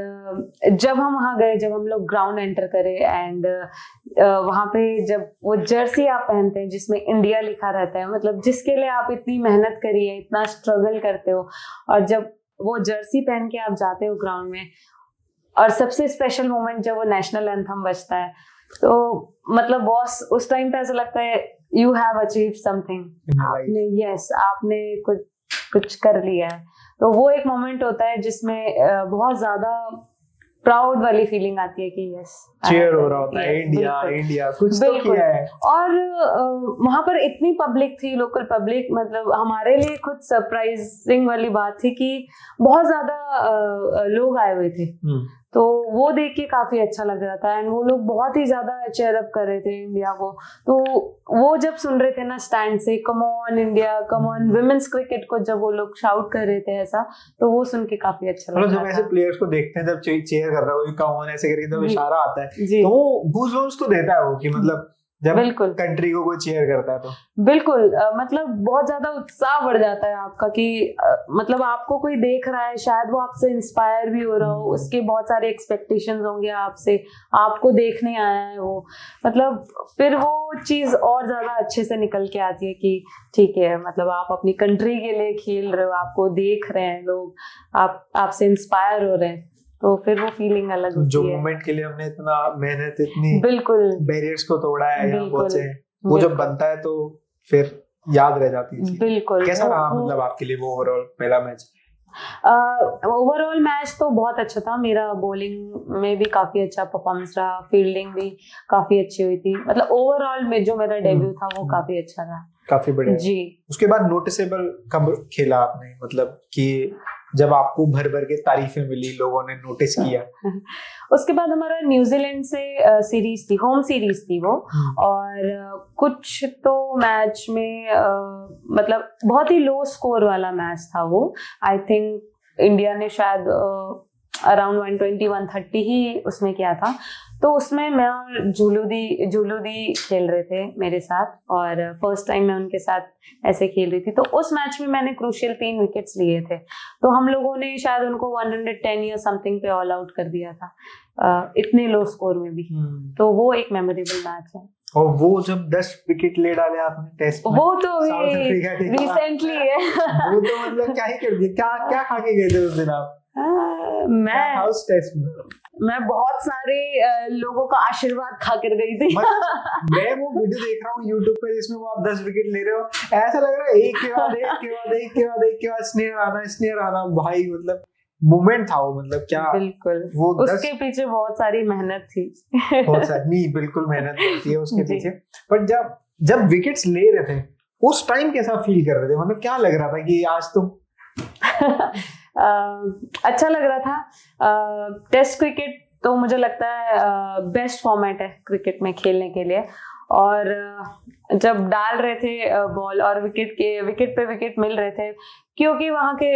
जब हम वहाँ गए, जब हम लोग ग्राउंड एंटर करे एंड वहाँ पे जब वो जर्सी आप पहनते हैं जिसमें इंडिया लिखा रहता है, मतलब जिसके लिए आप इतनी मेहनत करी है, इतना स्ट्रगल करते हो, और जब वो जर्सी पहन के आप जाते हो ग्राउंड में, और सबसे स्पेशल मोमेंट जब वो नेशनल एंथम बजता है, तो मतलब बॉस उस टाइम पे ऐसा लगता है यू हैव अचीव समथिंग, आपने यस आपने कुछ कर लिया है। तो वो एक मोमेंट होता है जिसमें बहुत ज्यादा प्राउड वाली फीलिंग आती है कि यस चीयर हो रहा होता है, इंडिया इंडिया कुछ तो किया है। और वहां पर इतनी पब्लिक थी, लोकल पब्लिक, मतलब हमारे लिए खुद सरप्राइजिंग वाली बात थी कि बहुत ज्यादा लोग आए हुए थे। तो वो देख के काफी अच्छा लग रहा था एंड वो लोग बहुत ही ज्यादा चेयर अप कर रहे थे इंडिया को। तो वो जब सुन रहे थे ना स्टैंड से come on India, come on women's cricket को, जब वो लोग शाउट कर रहे थे ऐसा, तो वो सुन के काफी अच्छा लगा। जब ऐसे प्लेयर्स को देखते हैं, जब चेयर कर रहा है कम ऑन ऐसे करके जब इशारा आता है तो वो गूज़बम्स तो देता है वो कि मतलब जब कंट्री को कोई चीयर करता है तो बिल्कुल मतलब बहुत ज्यादा उत्साह बढ़ जाता है आपका कि मतलब आपको कोई देख रहा है, शायद वो आपसे इंस्पायर भी हो रहा हो, उसके बहुत सारे एक्सपेक्टेशंस होंगे आपसे, आपको देखने आया है वो, मतलब फिर वो चीज और ज्यादा अच्छे से निकल के आती है कि ठीक है, मतलब आप अपनी कंट्री के लिए खेल रहे हो, आपको देख रहे हैं लोग, आपसे इंस्पायर हो रहे हैं, तो फिर वो फीलिंग अलग होती है। जो मोमेंट के लिए हमने इतना मेहनत, इतनी बिल्कुल बैरियर्स को तोड़ा है, यहाँ पहुंचे हैं, वो जब बनता है तो फिर याद रह जाती है। बिल्कुल। कैसा रहा मतलब आपके लिए वो ओवरऑल पहला मैच? ओवरऑल मैच तो बहुत अच्छा था। मेरा बॉलिंग में भी काफी अच्छा परफॉर्मेंस रहा, फील्डिंग भी काफी अच्छी हुई थी, मतलब ओवरऑल में जो मेरा डेब्यू था वो काफी अच्छा रहा। काफी बढ़िया जी। उसके बाद नोटिसेबल कब खेला आपने, मतलब कि जब आपको भर भर के तारीफें मिली, लोगों ने नोटिस किया? उसके बाद हमारा न्यूजीलैंड से सीरीज थी, होम सीरीज थी वो, और कुछ तो मैच में मतलब बहुत ही लो स्कोर वाला मैच था वो। आई थिंक इंडिया ने शायद अराउंड 120-130 ही उसमें किया था। तो उसमें मैं और झूलूदी खेल रहे थे मेरे साथ, और फर्स्ट टाइम मैं उनके साथ ऐसे खेल रही थी। तो उस मैच में मैंने क्रूशियल 3 विकेट्स लिए थे, तो हम लोगों ने शायद उनको 110 या समथिंग पे ऑल आउट कर दिया था, इतने लो स्कोर में भी। तो वो एक मेमोरेबल मैच है। और वो जब 10 विकेट ले डाले आपने टेस्ट में, वो तो रिसेंटली है। वो तो मतलब क्या ही कर दिया, क्या खा के गए थे उस दिन आप? मैं बहुत सारे लोगों का आशीर्वाद खा कर गई थी। मैं वो वीडियो देख रहा हूँ YouTube पे जिसमें वो आप 10 विकेट ले रहे हो, ऐसा लग रहा है एक के बाद एक स्नेयर आना भाई, मतलब मोमेंट था वो, मतलब क्या। बिल्कुल वो उसके पीछे बहुत सारी मेहनत थी। बहुत सारी नहीं, बिल्कुल मेहनत होती है उसके पीछे। पर जब विकेट्स ले रहे थे उस टाइम कैसा फील कर रहे थे, मतलब क्या लग रहा था कि आज तो अच्छा लग रहा था। टेस्ट क्रिकेट तो मुझे लगता है बेस्ट फॉर्मेट है क्रिकेट में खेलने के लिए। और जब डाल रहे थे बॉल और विकेट पे विकेट मिल रहे थे, क्योंकि वहाँ के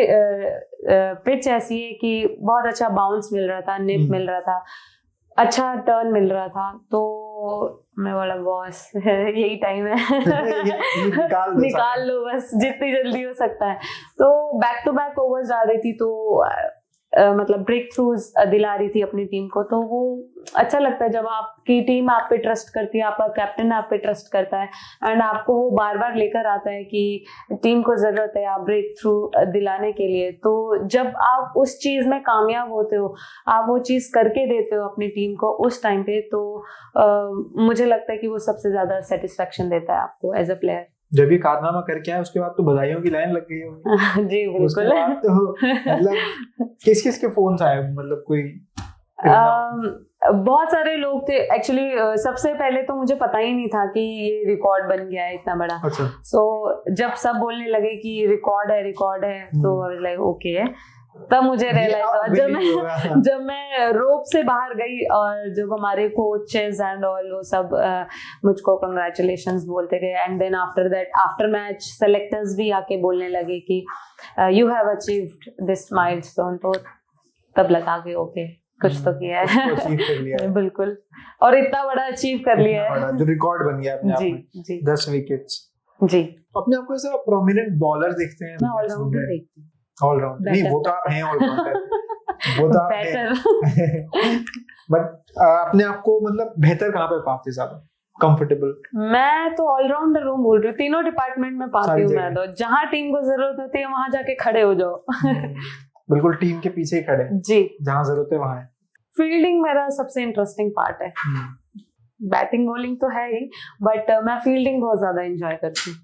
पिच ऐसी है कि बहुत अच्छा बाउंस मिल रहा था, निप मिल रहा था, अच्छा टर्न मिल रहा था, तो मैं बोला बॉस यही टाइम है निकाल लो बस जितनी जल्दी हो सकता है। तो बैक टू बैक ओवर्स डाल रही थी, तो मतलब ब्रेक थ्रूज दिला रही थी अपनी टीम को। तो वो अच्छा लगता है जब आपकी टीम आप पे ट्रस्ट करती है, आपका कैप्टन आप पे ट्रस्ट करता है एंड आपको वो बार बार लेकर आता है कि टीम को जरूरत है आप ब्रेक थ्रू दिलाने के लिए। तो जब आप उस चीज में कामयाब होते हो, आप वो चीज करके देते हो अपनी टीम को उस टाइम पे, तो मुझे लगता है कि वो सबसे ज्यादा सेटिस्फेक्शन देता है आपको एज अ प्लेयर। जब ये कारनामा करके आए उसके बाद तो बधाइयों की लाइन लग गई होगी। जी बिल्कुल। उसके बाद तो मतलब किस किस के फोन आए, मतलब कोई बहुत सारे लोग थे एक्चुअली। सबसे पहले तो मुझे पता ही नहीं था कि ये रिकॉर्ड बन गया है इतना बड़ा। अच्छा। सो जब सब बोलने लगे कि रिकॉर्ड है तो आई वाज लाइक ओके। तब मुझे रियलाइज हुआ जब मैं रोप से बाहर गई और जब हमारे कोचेस एंड ऑल वो सब मुझको कंग्रेचुलेशंस बोलते गए। And then after that after match selectors भी आके बोलने लगे कि you have achieved this milestone. तो तब लगा कि ओके कुछ तो किया है, अचीव कर लिया है। बिल्कुल, और इतना बड़ा अचीव कर लिया है, जो रिकॉर्ड बन गया अपने आप में। जी 10 विकेट्स। जी। अपने आपको ऐसा प्रोमिनेंट बॉलर दिखते हैं? मैं ऑलराउंडर देखती हूँ। ऑलराउंडर नहीं, वो तो आप हैं ऑलराउंडर, वो तो आप हैं। बट अपने आप को मतलब बेहतर कहाँ पे पाते ज्यादा, कंफर्टेबल? मैं तो ऑलराउंडर हूँ, बोल रही हूँ, तीनों डिपार्टमेंट में पाती हूँ मैं तो। जहाँ टीम को जरूरत होती है वहां जाके खड़े हो जाओ। बिल्कुल टीम के पीछे ही खड़े जी, जहाँ जरूरत है वहां है। फील्डिंग मेरा सबसे इंटरेस्टिंग पार्ट है। बैटिंग बॉलिंग तो है ही, बट मैं फील्डिंग बहुत ज्यादा एंजॉय करती हूँ।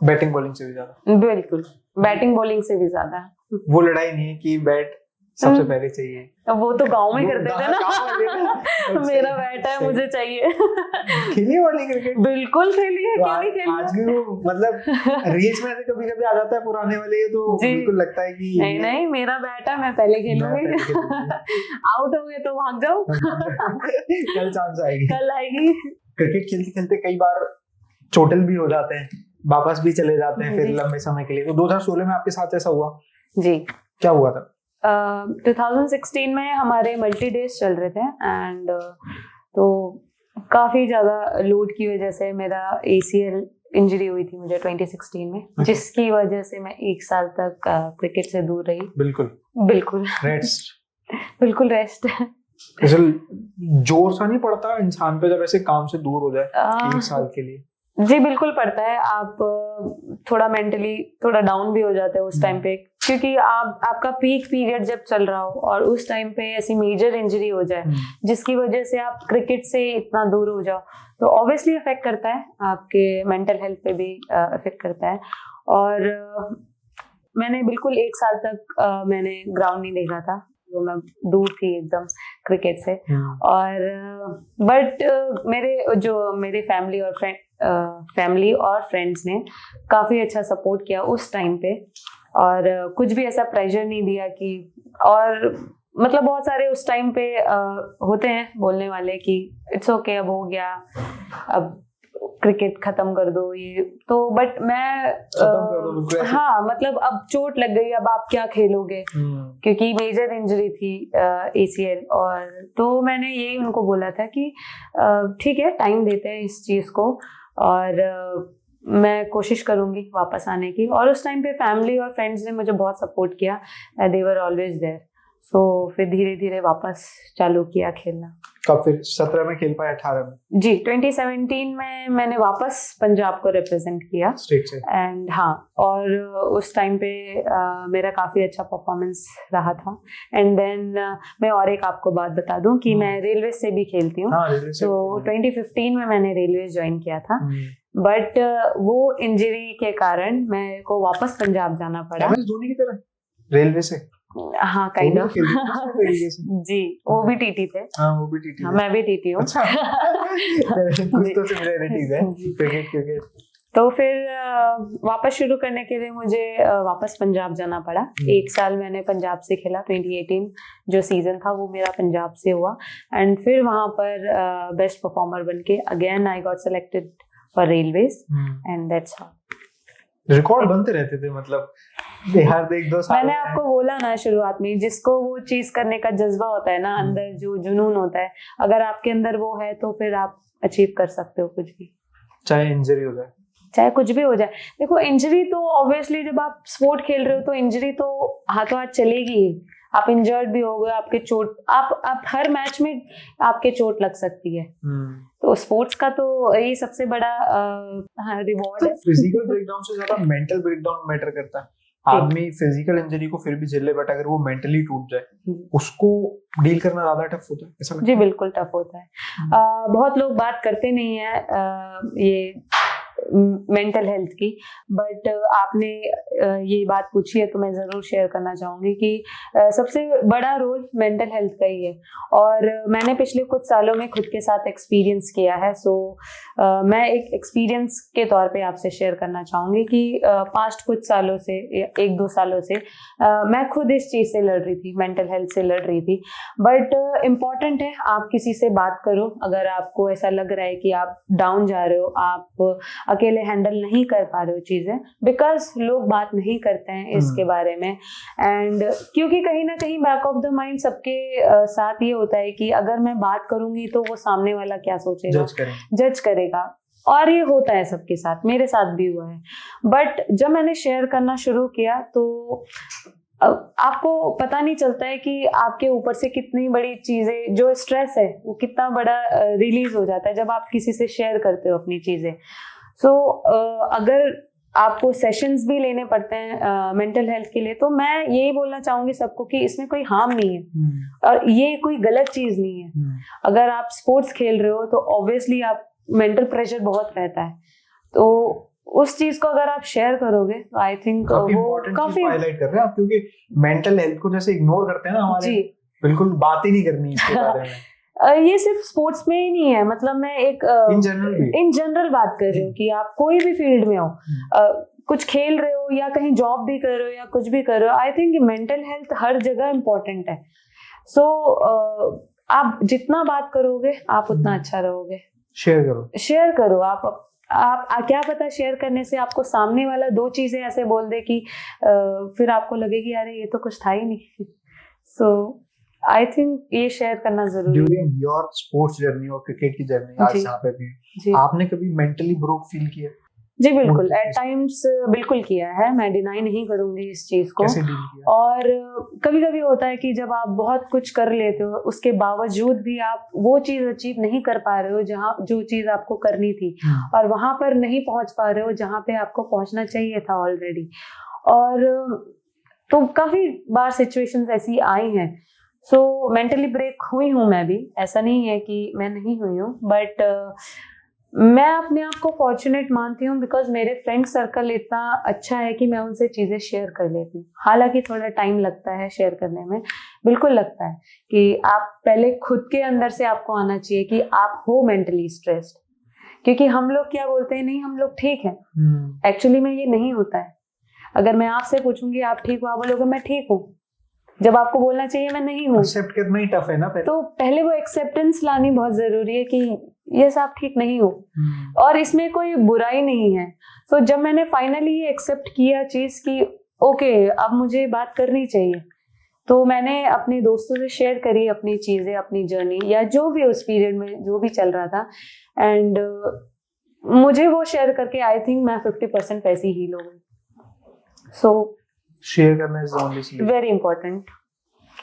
बैटिंग बॉलिंग से भी ज्यादा? बिल्कुल, बैटिंग बॉलिंग से भी ज्यादा। वो लड़ाई नहीं है कि बैट सबसे पहले चाहिए, वो तो गांव में करते थे ना। मेरा बैट है, मुझे चाहिए। खेली वाली क्रिकेट? बिल्कुल खेली है, क्यों नहीं खेली? आज भी वो मतलब रील्स में कभी कभी आ जाता है पुराने वाले, तो बिल्कुल लगता है कि नहीं मेरा बैट है, मैं पहले खेलूंगी। आउट हो गए तो भाग जाओ। कल चांस आएगी, कल आएगी। क्रिकेट खेलते खेलते कई बार चोटिल भी हो जाते हैं, वापस भी चले जाते हैं फिर लंबे समय के लिए। तो 2016 में आपके साथ ऐसा हुआ? जी। क्या हुआ था? 2016 में हमारे मल्टी डेज चल रहे थे एंड तो काफी ज्यादा लोड की वजह से मेरा ACL इंजरी हुई थी मुझे 2016 में, जिसकी वजह से मैं 1 साल तक क्रिकेट से दूर रही। बिल्कुल रेस्ट। बिल्कुल रेस्ट। जोर सा नहीं पड़ता इंसान पे जब ऐसे काम से दूर हो जाए 1 साल के लिए? जी बिल्कुल पड़ता है। आप थोड़ा मेंटली थोड़ा डाउन भी हो जाते हैं उस टाइम पे, क्योंकि आपका पीक पीरियड जब चल रहा हो और उस टाइम पे ऐसी मेजर इंजरी हो जाए जिसकी वजह से आप क्रिकेट से इतना दूर हो जाओ, तो ऑब्वियसली इफेक्ट करता है, आपके मेंटल हेल्थ पे भी इफेक्ट करता है। और मैंने बिल्कुल 1 साल तक मैंने ग्राउंड नहीं देखा था, तो मैं दूर थी एकदम क्रिकेट से। और बट मेरे फैमिली और फ्रेंड्स ने काफ़ी अच्छा सपोर्ट किया उस टाइम पे, और कुछ भी ऐसा प्रेशर नहीं दिया कि, और मतलब बहुत सारे उस टाइम पे होते हैं बोलने वाले कि इट्स ओके, अब हो गया, अब क्रिकेट खत्म कर दो ये तो। बट मैं हाँ मतलब अब चोट लग गई, अब आप क्या खेलोगे, क्योंकि मेजर इंजरी थी ACL। और तो मैंने यही उनको बोला था कि ठीक है, टाइम देते हैं इस चीज को, और मैं कोशिश करूंगी वापस आने की। और उस टाइम पे फैमिली और फ्रेंड्स ने मुझे बहुत सपोर्ट किया, दे वर ऑलवेज देयर। सो फिर धीरे धीरे वापस चालू किया खेलना। कब फिर 17 में खेल पाए? 18 में? जी 2017 में मैंने वापस पंजाब को रिप्रेजेंट किया स्टेट से। एंड हाँ, और उस टाइम पे मेरा काफ़ी अच्छा परफॉर्मेंस रहा था। एंड देन मैं और एक आपको बात बता दूं कि मैं रेलवे से भी खेलती हूँ। तो 2015 में मैंने रेलवे ज्वाइन किया था, बट वो इंजरी के कारण मेरे को वापस पंजाब जाना पड़ा। धोनी की तरह रेलवे से? हाँ काइंड ऑफ। जी वो भी TT थे। हाँ वो भी TT। हाँ मैं भी TT हूँ। अच्छा। कुछ तो सिमिलरिटीज है क्रिकेट। तो फिर वापस शुरू करने के लिए मुझे वापस पंजाब जाना पड़ा। 1 साल मैंने पंजाब से खेला। 2018 जो सीजन था वो मेरा पंजाब से हुआ एंड फिर वहाँ पर बेस्ट परफॉर्मर बन के again I got selected for railways and that's how. Record बनते रहते थे मतलब हर 1-2 साल। मैंने आपको बोला ना शुरुआत में, जिसको वो चीज करने का जज्बा होता है ना, अंदर जो जुनून होता है, अगर आपके अंदर वो है तो फिर आप अचीव कर सकते हो कुछ भी, चाहे इंजरी हो जाए, चाहे कुछ भी हो जाए। देखो इंजरी तो ऑब्वियसली जब आप स्पोर्ट खेल रहे हो तो इंजरी तो हाथों हाथ चलेगी ही। आप इंजर्ड भी हो गए, आपके चोट, आप हर मैच में आपके चोट लग सकती है। तो स्पोर्ट्स का तो यही सबसे बड़ा रिवॉर्ड है। फिजिकल ब्रेकडाउन से ज्यादा मेंटल ब्रेकडाउन मैटर करता है। आदमी फिजिकल इंजरी को फिर भी झेल ले, बट अगर वो मेंटली टूट जाए उसको डील करना ज्यादा टफ होता है, ऐसा लगता है? जी बिल्कुल टफ होता है। बहुत लोग बात करते नहीं है ये मेंटल हेल्थ की, बट आपने ये बात पूछी है तो मैं ज़रूर शेयर करना चाहूँगी कि सबसे बड़ा रोल मेंटल हेल्थ का ही है। और मैंने पिछले कुछ सालों में खुद के साथ एक्सपीरियंस किया है। सो मैं एक एक्सपीरियंस के तौर पे आपसे शेयर करना चाहूँगी कि पास्ट कुछ सालों से, 1-2 सालों से मैं खुद इस चीज़ से लड़ रही थी, मेंटल हेल्थ से लड़ रही थी। बट इम्पॉर्टेंट है आप किसी से बात करो अगर आपको ऐसा लग रहा है कि आप डाउन जा रहे हो, आप अकेले हैंडल नहीं कर पा रहे हो चीजें, बिकॉज लोग बात नहीं करते हैं इसके बारे में। एंड क्योंकि कहीं ना कहीं बैक ऑफ द माइंड सबके साथ ये होता है कि अगर मैं बात करूंगी तो वो सामने वाला क्या सोचेगा, जज करेगा। और ये होता है सबके साथ, मेरे साथ भी हुआ है। बट जब मैंने शेयर करना शुरू किया तो आपको पता नहीं चलता है कि आपके ऊपर से कितनी बड़ी चीजें, जो स्ट्रेस है वो कितना बड़ा रिलीज हो जाता है जब आप किसी से शेयर करते हो अपनी चीजें। सो अगर आपको सेशंस भी लेने पड़ते हैं मेंटल हेल्थ के लिए, तो मैं यही बोलना चाहूंगी सबको कि इसमें कोई हार्म नहीं है और ये कोई गलत चीज नहीं है। अगर आप स्पोर्ट्स खेल रहे हो तो ऑब्वियसली आप मेंटल प्रेशर बहुत रहता है, तो उस चीज को अगर आप शेयर करोगे तो आई थिंक काफी हाईलाइट कर रहे हैं आप, क्योंकि मेंटल हेल्थ को जैसे इग्नोर करते हैं ना हमारे, बिल्कुल बात ही नहीं करनी इसके बारे में। ये सिर्फ स्पोर्ट्स में ही नहीं है, मतलब मैं एक इन जनरल बात कर रही हूँ कि आप कोई भी फील्ड में हो, कुछ खेल रहे हो या कहीं जॉब भी कर रहे हो या कुछ भी कर रहे हो, आई थिंक मेंटल हेल्थ हर जगह इम्पोर्टेंट है। सो आप जितना बात करोगे आप उतना अच्छा रहोगे। शेयर करो आप क्या पता शेयर करने से आपको सामने वाला 2 चीजें ऐसे बोल दे कि फिर आपको लगे कि अरे ये तो कुछ था ही नहीं। सो आई थिंक ये शेयर करना जरूरी है। ड्यूरिंग योर स्पोर्ट्स जर्नी और क्रिकेट की जर्नी आज यहाँ पे भी आपने कभी मेंटली ब्रोक फील किया? जी बिल्कुल, एट टाइम्स बिल्कुल किया है, मैं डिनाई नहीं करूंगी इस चीज को। कैसे डील किया? और कभी कभी होता है कि जब आप बहुत कुछ कर लेते हो उसके बावजूद भी आप वो चीज अचीव नहीं कर पा रहे हो जहाँ जो चीज आपको करनी थी, और वहां पर नहीं पहुंच पा रहे हो जहाँ पे आपको पहुंचना चाहिए था ऑलरेडी। और तो काफी बार सिचुएशंस ऐसी आई हैं। सो मेंटली ब्रेक हुई हूँ मैं भी, ऐसा नहीं है कि मैं नहीं हुई हूँ, बट मैं अपने आप को फॉर्चुनेट मानती हूँ बिकॉज मेरे फ्रेंड सर्कल इतना अच्छा है कि मैं उनसे चीज़ें शेयर कर लेती हूँ। हालांकि थोड़ा टाइम लगता है शेयर करने में, बिल्कुल लगता है कि आप पहले खुद के अंदर से आपको आना चाहिए कि आप हो मेंटली स्ट्रेस्ड, क्योंकि हम लोग क्या बोलते हैं, नहीं हम लोग ठीक हैं, एक्चुअली में ये नहीं होता है। अगर मैं आपसे पूछूंगी आप ठीक हो, आप बोलोगे मैं ठीक हूँ, जब आपको बोलना चाहिए मैं नहीं हूँ। एक्सेप्ट करना ही टफ है ना पहले। तो पहले वो एक्सेप्टेंस लानी बहुत जरूरी है कि ये आप ठीक नहीं हो और इसमें कोई बुराई नहीं है। तो जब मैंने फाइनली ये एक्सेप्ट किया चीज कि ओके अब मुझे बात करनी चाहिए, तो मैंने अपने दोस्तों से शेयर करी अपनी चीजें, अपनी जर्नी या जो भी उस पीरियड में जो भी चल रहा था, एंड मुझे वो शेयर करके आई थिंक मैं 50% वैसी हील हो गई। सो शेयर करना इज ओनली वेरी इंपॉर्टेंट,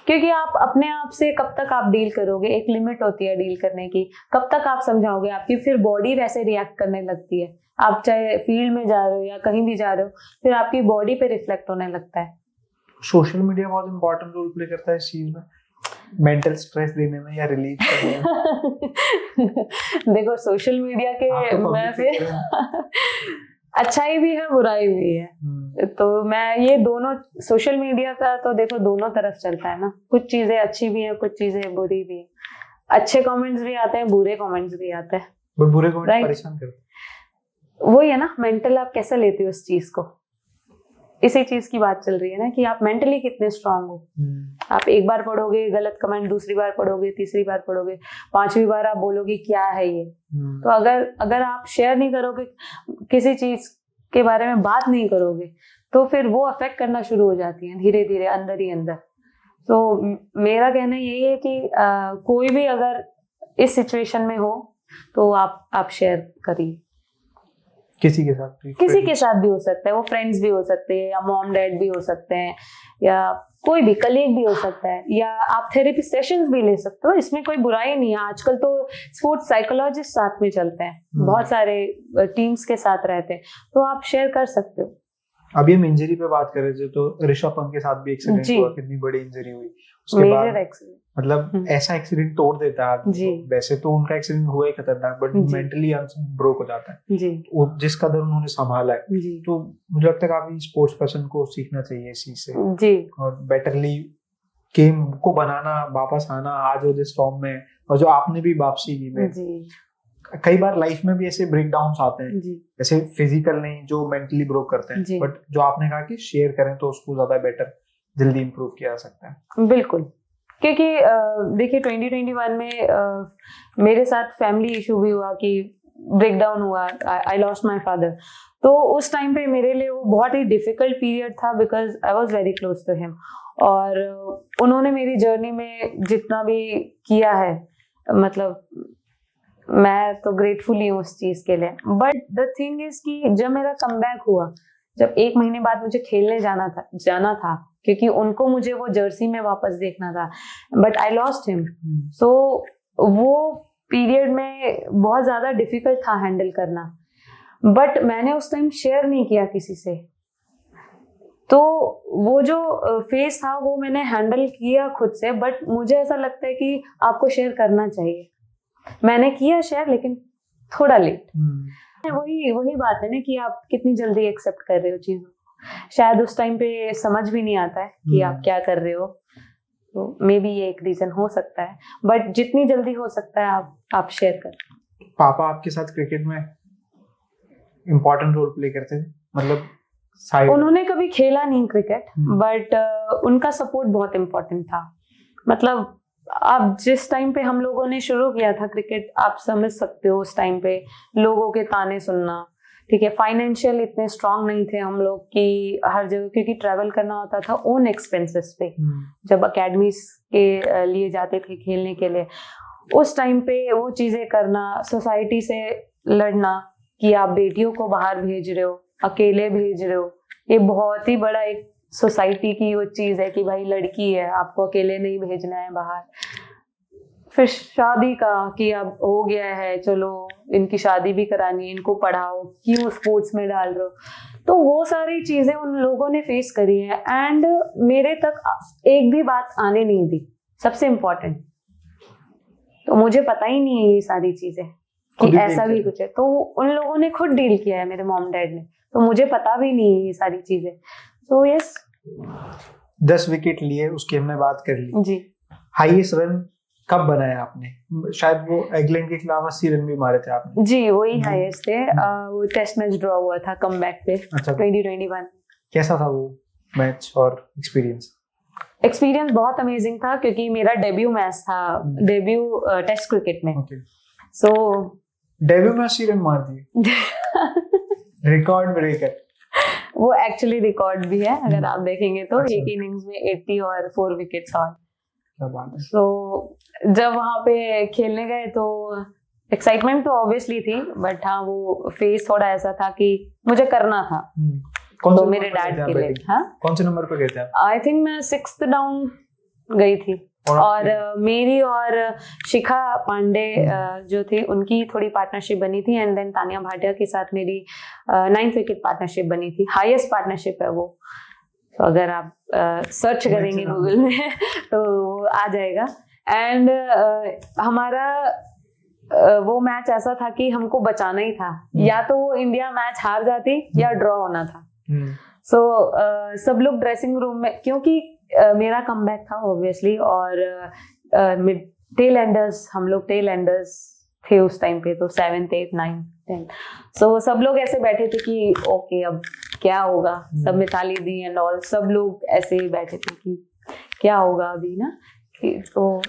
क्योंकि आप अपने आप से कब तक आप डील करोगे, एक लिमिट होती है डील करने की, कब तक आप समझाओगे, आपकी फिर बॉडी वैसे रिएक्ट करने लगती है। आप चाहे फील्ड में जा रहे हो या कहीं भी जा रहे हो, फिर आपकी बॉडी पे रिफ्लेक्ट होने लगता है। सोशल मीडिया बहुत इंपॉर्टेंट रोल प्ले करता है इस चीज में, मेंटल स्ट्रेस देने में या रिलीज करने में। देखो सोशल मीडिया के मैं फिर अच्छाई भी है बुराई भी है, तो मैं ये दोनों, सोशल मीडिया का तो देखो दोनों तरफ चलता है ना, कुछ चीजें अच्छी भी हैं, कुछ चीजें बुरी भी हैं, अच्छे कमेंट्स भी आते हैं, बुरे कमेंट्स भी आते हैं। बुरे कमेंट्स परेशान करते हैं। वही है ना, मेंटल आप कैसे लेते हो उस चीज को, इसी चीज की बात चल रही है ना कि आप मेंटली कितने स्ट्रांग हो। आप एक बार पढ़ोगे गलत कमेंट, दूसरी बार पढ़ोगे, तीसरी बार पढ़ोगे, पांचवी बार आप बोलोगे क्या है ये। तो अगर आप शेयर नहीं करोगे, किसी चीज के बारे में बात नहीं करोगे, तो फिर वो अफेक्ट करना शुरू हो जाती है धीरे धीरे अंदर ही अंदर। तो मेरा कहना यही है कि कोई भी अगर इस सिचुएशन में हो तो आप शेयर करिए, किसी के साथ भी, किसी के साथ भी हो सकता है, वो फ्रेंड्स भी हो सकते हैं, या मॉम डैड भी हो सकते हैं, या कोई भी कलीग भी हो सकता है, या आप थेरेपी सेशंस भी ले सकते हो, इसमें कोई बुराई नहीं है। आजकल तो स्पोर्ट्स साइकोलॉजिस्ट साथ में चलते हैं, बहुत सारे टीम्स के साथ रहते हैं, तो आप शेयर कर सकते हो। अभी हम इंजरी पे बात कर रहे थे, तो ऋषभ पंत के साथ भी एक्सीडेंट हुआ, कितनी बड़ी इंजरी हुई उसके बाद, मतलब ऐसा एक्सीडेंट तोड़ देता है आदमी को। वैसे तो उनका एक्सीडेंट हुआ ही खतरनाक, बट मेंटली ब्रोक हो जाता है जी। जिस कदर उन्होंने संभाला है, तो मुझे लगता है काफी स्पोर्ट्स पर्सन को सीखना चाहिए इस चीज से जी, और बेटरली गेम को बनाना, वापस आना आज वो जिस फॉर्म में, और जो आपने भी वापसी की में कई बार लाइफ में भी ऐसे ब्रेक डाउन्स आते हैं, ऐसे फिजिकल नहीं जो मेंटली ब्रोक करते हैं, बट जो आपने कहा कि शेयर करें तो उसको ज्यादा बेटर जल्दी इम्प्रूव किया जा सकता है। बिल्कुल, क्योंकि देखिए 2021 में मेरे साथ फैमिली इशू भी हुआ कि ब्रेक डाउन हुआ, आई लॉस्ट माय फादर। तो उस टाइम पे मेरे लिए वो बहुत ही डिफिकल्ट पीरियड था, because I was very close to him, और उन्होंने मेरी जर्नी में जितना भी किया है, मतलब मैं तो ग्रेटफुल ही हूँ उस चीज के लिए। बट द थिंग इज कि जब मेरा कमबैक हुआ, जब 1 महीने बाद मुझे खेलने जाना था क्योंकि उनको मुझे वो जर्सी में वापस देखना था, बट आई लॉस्ट हिम। सो वो पीरियड में बहुत ज्यादा डिफिकल्ट था हैंडल करना, बट मैंने उस टाइम शेयर नहीं किया किसी से। तो वो जो फेस था वो मैंने हैंडल किया खुद से, बट मुझे ऐसा लगता है कि आपको शेयर करना चाहिए। मैंने किया शेयर, लेकिन थोड़ा लेट। वही बात है ना कि आप कितनी जल्दी एक्सेप्ट कर रहे हो चीजों। शायद उस टाइम पे समझ भी नहीं आता है कि आप क्या कर रहे हो, तो मे बी ये एक रीजन हो सकता है, बट जितनी जल्दी हो सकता है आप शेयर कर। पापा आपके साथ क्रिकेट में इम्पोर्टेंट रोल प्ले करते थे, मतलब उन्होंने कभी खेला नहीं क्रिकेट, बट उनका सपोर्ट बहुत इम्पोर्टेंट था। मतलब अब जिस टाइम पे हम लोगों ने शुरू किया था क्रिकेट, आप समझ सकते हो उस टाइम पे लोगों के ताने सुनना, ठीक है, फाइनेंशियल इतने स्ट्रांग नहीं थे हम लोग कि हर जगह, क्योंकि ट्रैवल करना होता था ओन एक्सपेंसेस पे जब अकेडमीज के लिए जाते थे खेलने के लिए। उस टाइम पे वो चीजें करना, सोसाइटी से लड़ना कि आप बेटियों को बाहर भेज रहे हो, अकेले भेज रहे हो, ये बहुत ही बड़ा एक सोसाइटी की वो चीज है कि भाई लड़की है, आपको अकेले नहीं भेजना है बाहर। फिर शादी का कि अब हो गया है, चलो इनकी शादी भी करानी है, इनको पढ़ाओ, क्यों स्पोर्ट्स में डाल रहे हो। तो वो सारी चीजें उन लोगों ने फेस करी है, एंड मेरे तक एक भी बात आने नहीं दी, सबसे इम्पोर्टेंट। तो मुझे पता ही नहीं है ये सारी चीजें कि ऐसा भी कुछ है, तो उन लोगों ने खुद डील किया है, मेरे मॉम डैड ने, तो मुझे पता भी नहीं है ये सारी चीजें। तो यस, 10 विकेट लिए, उसकी हमने बात कर ली जी। हाईएस्ट रन कब बनाया आपने? शायद वो इंग्लैंड के खिलाफ 80 रन भी मारे थे आपने जी, वही हाईएस्ट थे। वो टेस्ट मैच ड्रॉ हुआ था कमबैक पे। अच्छा, 2021। कैसा था वो मैच और एक्सपीरियंस? बहुत अमेजिंग था, क्योंकि मेरा डेब्यू मैच था, डेब्यू टेस्ट क्रिकेट में। सो डेब्यू में 80 रन मार दिए, रिकॉर्ड ब्रेकर। वो एक्चुअली रिकॉर्ड भी है, अगर आप देखेंगे तो। अच्छा। एक इनिंग्स में 80 और 4 विकेट्स ऑल। क्या बात है। तो जब वहां पे खेलने गए तो एक्साइटमेंट तो ऑब्वियसली थी, बट हाँ वो फेस थोड़ा ऐसा था कि मुझे करना था। तो मेरे डैड के लिए। हाँ, कौन से नंबर पे गए थे आप? आई थिंक मैं 6th डाउन गई थी, और मेरी और शिखा पांडे जो थी, उनकी थोड़ी पार्टनरशिप बनी थी, एंड देन तानिया भाटिया के साथ मेरी 9th विकेट पार्टनरशिप बनी थी। हाईएस्ट पार्टनरशिप है वो, तो अगर आप सर्च करेंगे गूगल में तो आ जाएगा। एंड हमारा वो मैच ऐसा था कि हमको बचाना ही था, या तो वो इंडिया मैच हार जाती या ड्रॉ होना था। सो सब लोग ड्रेसिंग रूम में, क्योंकि मेरा कमबैक था ऑब्वियसली, और टेल एंडर्स, हम लोग टेल एंडर्स थे उस टाइम पे, तो 7th 8th 9th 10th, सो सब लोग ऐसे बैठे थे कि ओके अब क्या होगा, सब मिताली दी एंड ऑल सब लोग ऐसे ही बैठे थे कि क्या होगा अभी ना। तो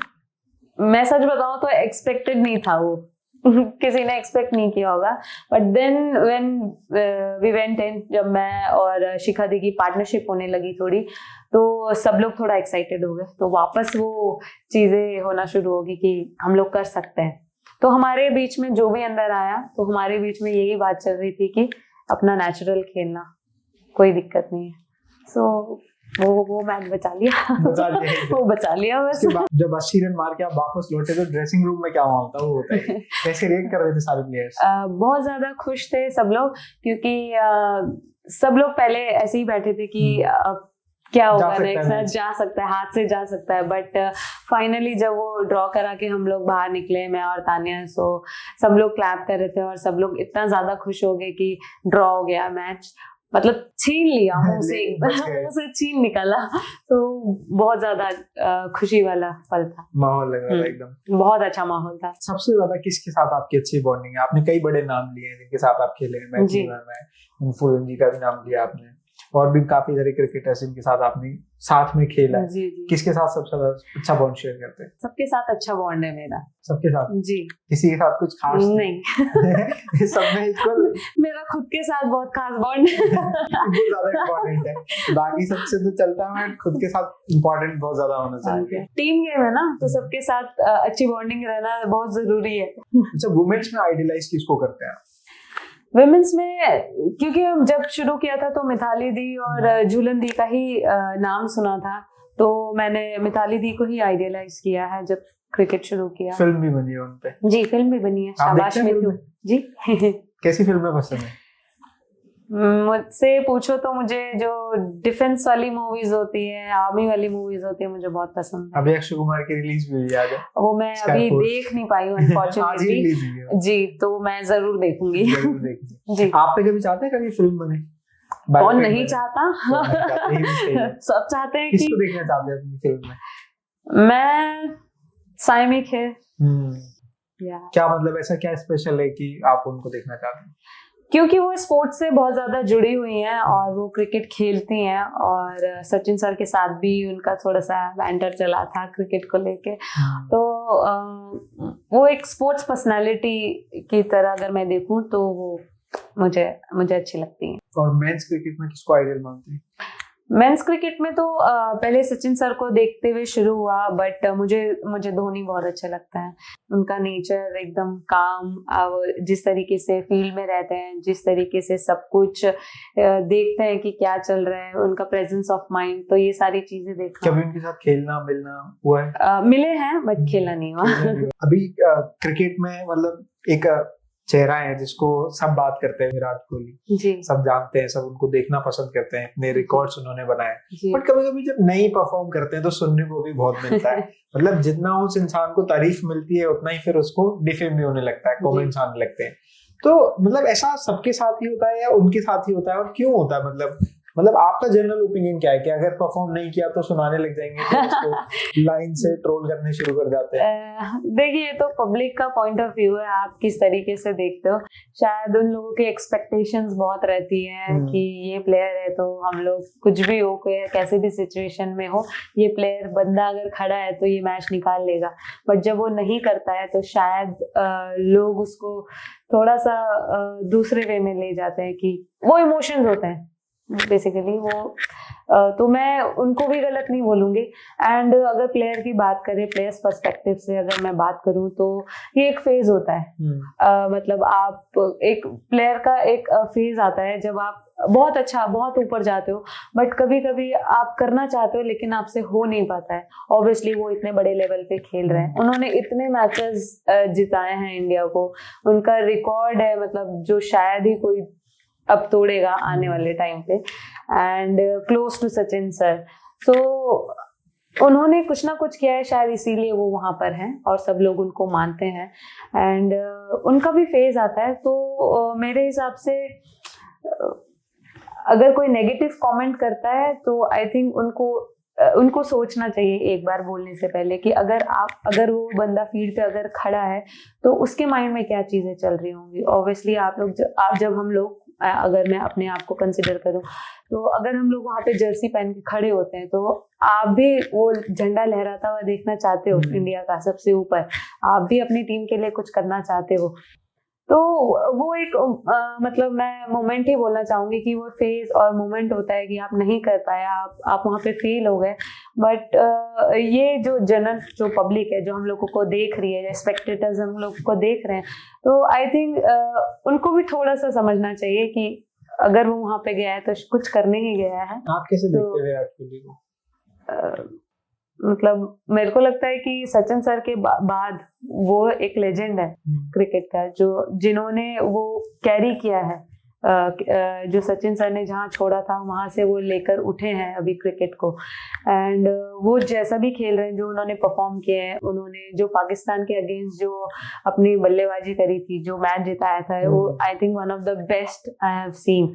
मैं सच बताऊं तो एक्सपेक्टेड नहीं था वो किसी ने एक्सपेक्ट नहीं किया होगा, but then when we went in, जब मैं और शिखा दी की पार्टनरशिप होने लगी थोड़ी, तो सब लोग थोड़ा एक्साइटेड हो गए, तो वापस वो चीजें होना शुरू होगी कि हम लोग कर सकते हैं। तो हमारे बीच में जो भी अंदर आया, तो हमारे बीच में यही बात चल रही थी कि अपना नेचुरल खेलना, कोई दिक्कत नहीं है। सो वो मैच बचा लिया वो बचा लिया बस। जब 80 रन मार के आप वापस लौटे तो ड्रेसिंग रूम में क्या माहौल था, वो बताइए। कैसे रिएक्ट कर रहे थे सारे प्लेयर्स? बहुत ज्यादा खुश थे सब लोग, क्योंकि सब लोग पहले ऐसे ही बैठे थे कि क्या होगा नेक्स्ट मैच, जा सकता है, हाथ से जा सकता है, बट फाइनली जब वो ड्रॉ करा के हम लोग बाहर निकले, मैं और तानिया, सो सब लोग क्लैप कर रहे थे और सब लोग इतना ज्यादा खुश हो गए कि ड्रॉ हो गया मैच, मतलब छीन लिया मुंह से, मुंह से छीन निकाला। तो बहुत ज्यादा खुशी वाला पल था, माहौल लग रहा था एकदम, बहुत अच्छा माहौल था। सबसे ज्यादा किसके साथ आपकी अच्छी बॉन्डिंग है? आपने कई बड़े नाम लिए हैं जिनके साथ आप खेले हैं, मैच में फूलन जी का भी नाम लिया आपने, और भी काफी सारे क्रिकेटर्स जिनके साथ आपने साथ में खेला है। किसके साथ सबसे ज्यादा अच्छा बॉन्ड शेयर करते हैं? सबके साथ अच्छा बॉन्ड है मेरा, सबके साथ जी। किसी के साथ कुछ खास नहीं सब में इक्वल? मेरा खुद के साथ बहुत खास बॉन्ड बहुत ज्यादा इम्पोर्टेंट है, बाकी सबसे तो चलता है, खुद के साथ इम्पोर्टेंट बहुत ज्यादा होना चाहिए। टीम गेम है ना, तो सबके साथ अच्छी बॉन्डिंग रहना बहुत जरूरी है। अच्छा, वुमेन्स में आइडियलाइज किसको करते हैं? विमेंस में क्योंकि हम जब शुरू किया था तो मिताली दी और झूलन दी का ही नाम सुना था, तो मैंने मिताली दी को ही आइडियलाइज किया है जब क्रिकेट शुरू किया। फिल्म भी बनी है उन पे? जी, फिल्म भी बनी है, शाबाश मिथु जी। कैसी फिल्में पसंद है? मुझसे पूछो तो मुझे जो डिफेंस वाली मूवीज होती है, आर्मी वाली मूवीज होती है, मुझे बहुत पसंद है। अभी अक्षय कुमार की रिलीज भी हुई है, वो मैं अभी देख नहीं पाई हूँ अनफॉर्चुनेटली जी, तो मैं जरूर देखूंगी जी। आप पे कभी चाहते हैं कभी फिल्म बने? कौन नहीं चाहता सब चाहते हैं। किसको देखना चाहते हैं अपनी फिल्म में? मैं साइमी खेर। क्या मतलब ऐसा क्या स्पेशल है कि आप उनको देखना चाहते हैं? क्योंकि वो स्पोर्ट्स से बहुत ज्यादा जुड़ी हुई हैं और वो क्रिकेट खेलती हैं, और सचिन सर के साथ भी उनका थोड़ा सा बैंटर चला था क्रिकेट को लेके, तो वो एक स्पोर्ट्स पर्सनालिटी की तरह अगर मैं देखूं तो वो मुझे अच्छी लगती है। और मेंस क्रिकेट में किसको आइडियल मानते हैं? मेंस क्रिकेट में तो पहले सचिन सर को देखते हुए शुरू हुआ, बट मुझे धोनी बहुत अच्छा लगता है। उनका नेचर एकदम काम, जिस तरीके से फील्ड में रहते हैं, जिस तरीके से सब कुछ देखते हैं कि क्या चल रहा है, उनका प्रेजेंस ऑफ माइंड, तो ये सारी चीजें देखना। कभी उनके साथ खेलना मिलना हुआ है? मिले हैं बट खेलना नहीं हुआ। अभी क्रिकेट में मतलब एक चेहरा है जिसको सब बात करते हैं, विराट कोहली जी, सब जानते हैं, सब उनको देखना पसंद करते हैं, इतने रिकॉर्ड्स उन्होंने बनाए, बट कभी कभी जब नहीं परफॉर्म करते हैं तो सुनने को भी बहुत मिलता है। मतलब जितना उस इंसान को तारीफ मिलती है उतना ही फिर उसको डिफेम भी होने लगता है, कमेंट्स आने लगते हैं। तो मतलब ऐसा सबके साथ ही होता है या उनके साथ ही होता है, और क्यों होता है? मतलब आपका जनरल ओपिनियन क्या है कि अगर परफॉर्म नहीं किया तो सुनाने लग जाएंगे, तो उसको लाइन से ट्रोल करने शुरू कर जाते हैं? देखिए, ये तो पब्लिक का पॉइंट ऑफ व्यू है, आप किस तरीके से देखते हो। शायद उन लोगों की एक्सपेक्टेशंस बहुत रहती हैं कि ये प्लेयर है तो हम लोग कुछ भी हो, कैसे भी सिचुएशन में हो, ये प्लेयर बंदा अगर खड़ा है तो ये मैच निकाल लेगा, बट जब वो नहीं करता है तो शायद लोग उसको थोड़ा सा दूसरे वे में ले जाते हैं कि वो इमोशंस होते हैं बेसिकली वो, तो मैं उनको भी गलत नहीं बोलूंगी। एंड अगर प्लेयर की बात करें, प्लेयर्स पर्सपेक्टिव से अगर मैं बात करूं, तो ये एक फेज होता है। मतलब आप एक प्लेयर का एक फेज आता है जब आप बहुत अच्छा, बहुत ऊपर जाते हो, बट कभी कभी आप करना चाहते हो लेकिन आपसे हो नहीं पाता है। ऑब्वियसली वो इतने बड़े लेवल पे खेल रहे हैं, उन्होंने इतने मैचेस जिताए हैं इंडिया को, उनका रिकॉर्ड है मतलब जो शायद ही कोई अब तोड़ेगा आने वाले टाइम पे, and close to Sachin sir. So उन्होंने कुछ ना कुछ किया है, शायद इसीलिए वो वहां पर हैं और सब लोग उनको मानते हैं। एंड उनका भी फेज आता है, तो मेरे हिसाब से अगर कोई नेगेटिव कमेंट करता है तो आई थिंक उनको उनको सोचना चाहिए एक बार बोलने से पहले कि अगर वो बंदा फील्ड पे अगर खड़ा है तो उसके माइंड में क्या चीजें चल रही होंगी। ऑब्वियसली अगर मैं अपने आप को कंसिडर करूं तो अगर हम लोग वहाँ पे जर्सी पहन के खड़े होते हैं तो आप भी वो झंडा लहराता हुआ देखना चाहते हो इंडिया का सबसे ऊपर, आप भी अपनी टीम के लिए कुछ करना चाहते हो। तो वो एक मतलब मैं मोमेंट ही बोलना चाहूंगी कि वो फेज और मोमेंट होता है कि आप नहीं कर पाए, आप वहाँ पे फेल हो गए। बट ये जो पब्लिक है जो हम लोगों को देख रही है, स्पेक्टेटर्स हम लोग को देख रहे हैं, तो आई थिंक उनको भी थोड़ा सा समझना चाहिए कि अगर वो वहाँ पे गया है तो कुछ करने ही गया है। आप कैसे देखते हैं विराट कोहली को? मतलब मेरे को लगता है कि सचिन सर के बाद वो एक लेजेंड है क्रिकेट का, जिन्होंने वो कैरी किया है। जो सचिन सर ने जहाँ छोड़ा था वहां से वो लेकर उठे हैं अभी क्रिकेट को। एंड वो जैसा भी खेल रहे हैं, जो उन्होंने परफॉर्म किए हैं, उन्होंने जो पाकिस्तान के अगेंस्ट जो अपनी बल्लेबाजी करी थी, जो मैच जिताया था, वो I think one of the best I have seen